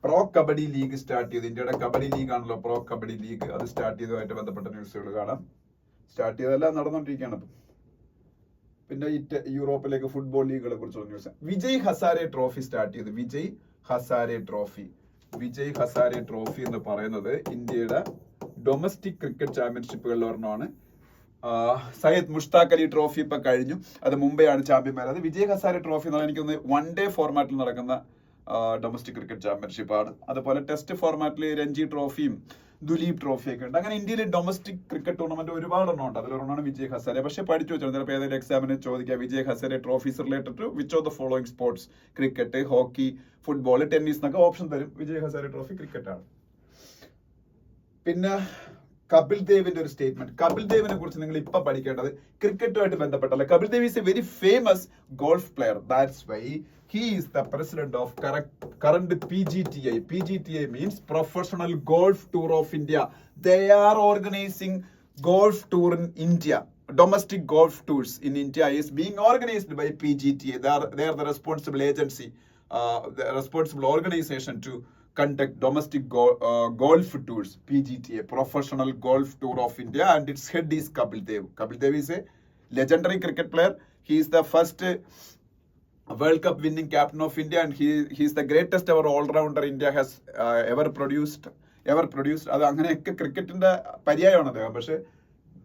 പ്രോ കബഡി ലീഗ് സ്റ്റാർട്ട് ചെയ്ത്, ഇന്ത്യയുടെ കബഡി ലീഗ് ആണല്ലോ പ്രോ കബഡി ലീഗ്, അത് സ്റ്റാർട്ട് ചെയ്തതുമായിട്ട് ബന്ധപ്പെട്ട ന്യൂസുകൾ കാണാം. സ്റ്റാർട്ട് ചെയ്തതെല്ലാം നടന്നുകൊണ്ടിരിക്കുകയാണ്. പിന്നെ യൂറോപ്പിലേക്ക് ഫുട്ബോൾ ലീഗുകളെ കുറിച്ചുള്ള news. Vijay Hazare trophy start ചെയ്ത്. വിജയ് ഹസാരെ ട്രോഫി എന്ന് പറയുന്നത് ഇന്ത്യയുടെ ഡൊമസ്റ്റിക് ക്രിക്കറ്റ് ചാമ്പ്യൻഷിപ്പുകളിൽ ഒരെണ്ണമാണ്. സയ്യദ് മുഷ്താഖ് അലി ട്രോഫി ഇപ്പൊ കഴിഞ്ഞു, അത് മുംബൈയാണ് ചാമ്പ്യന്മാർ. അത് വിജയ് ഹസാരെ ട്രോഫി എന്ന് പറഞ്ഞാൽ എനിക്കൊന്ന് 1 ഡേ ഫോർമാറ്റിൽ നടക്കുന്ന ഡൊമസ്റ്റിക് ക്രിക്കറ്റ് ചാമ്പ്യൻഷിപ്പ് ആണ്. അതുപോലെ ടെസ്റ്റ് ഫോർമാറ്റിൽ രഞ്ജി ട്രോഫിയും ദുലീപ് ട്രോഫിയൊക്കെ ഉണ്ട്. അങ്ങനെ ഇന്ത്യയിൽ ഡൊമസ്റ്റിക് ക്രിക്കറ്റ് ടൂർണമെന്റ് ഒരുപാടെണ്ണം ഉണ്ട്. അതിലൊരെണ്ണമാണ് വിജയ് ഹസാരെ. പക്ഷെ പഠിച്ചു വെച്ചാൽ ചിലപ്പോൾ ഏതെങ്കിലും എക്സാമിന് ചോദിക്കാം Vijay Hazare trophies related to which of the following sports, cricket, hockey, football, tennis എന്നൊക്കെ ഓപ്ഷൻ തരും. വിജയ് ഹസാരെ ട്രോഫി ക്രിക്കറ്റ് ആണ്. പിന്നെ കപിൽ ദേവിന്റെ ഒരു സ്റ്റേറ്റ്മെന്റ്. കപിൽ ദേവിനെ കുറിച്ച് നിങ്ങൾ ഇപ്പൊ പഠിക്കേണ്ടത് ക്രിക്കറ്റുമായിട്ട് ബന്ധപ്പെട്ടല്ല. Kapil Dev is a very famous golf player. That's why he is the president of current PGTA. PGTA means Professional Golf Tour of India. They are organizing golf tour in India. Domestic golf tours in India is being organized by PGTA. They are the responsible agency, the responsible organization to conduct domestic golf tours. PGTA, Professional Golf Tour of India, and its head is Kapil Dev. Kapil Dev is a legendary cricket player. He is the first World Cup winning captain of India, and he is the greatest ever all-rounder India has ever produced. അത് അങ്ങനെയൊക്കെ ക്രിക്കറ്റിന്റെ പര്യായമാണ് അദ്ദേഹം. പക്ഷെ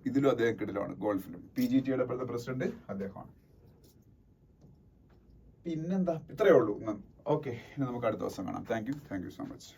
ഇതിലും അദ്ദേഹം കിടലാണ്, ഗോൾഫിലും. PGTA president അദ്ദേഹമാണ്. പിന്നെന്താ, ഇത്രയേ ഉള്ളൂ. ഓക്കെ, ഇനി നമുക്ക് അടുത്ത ദിവസം കാണാം. Thank you so much.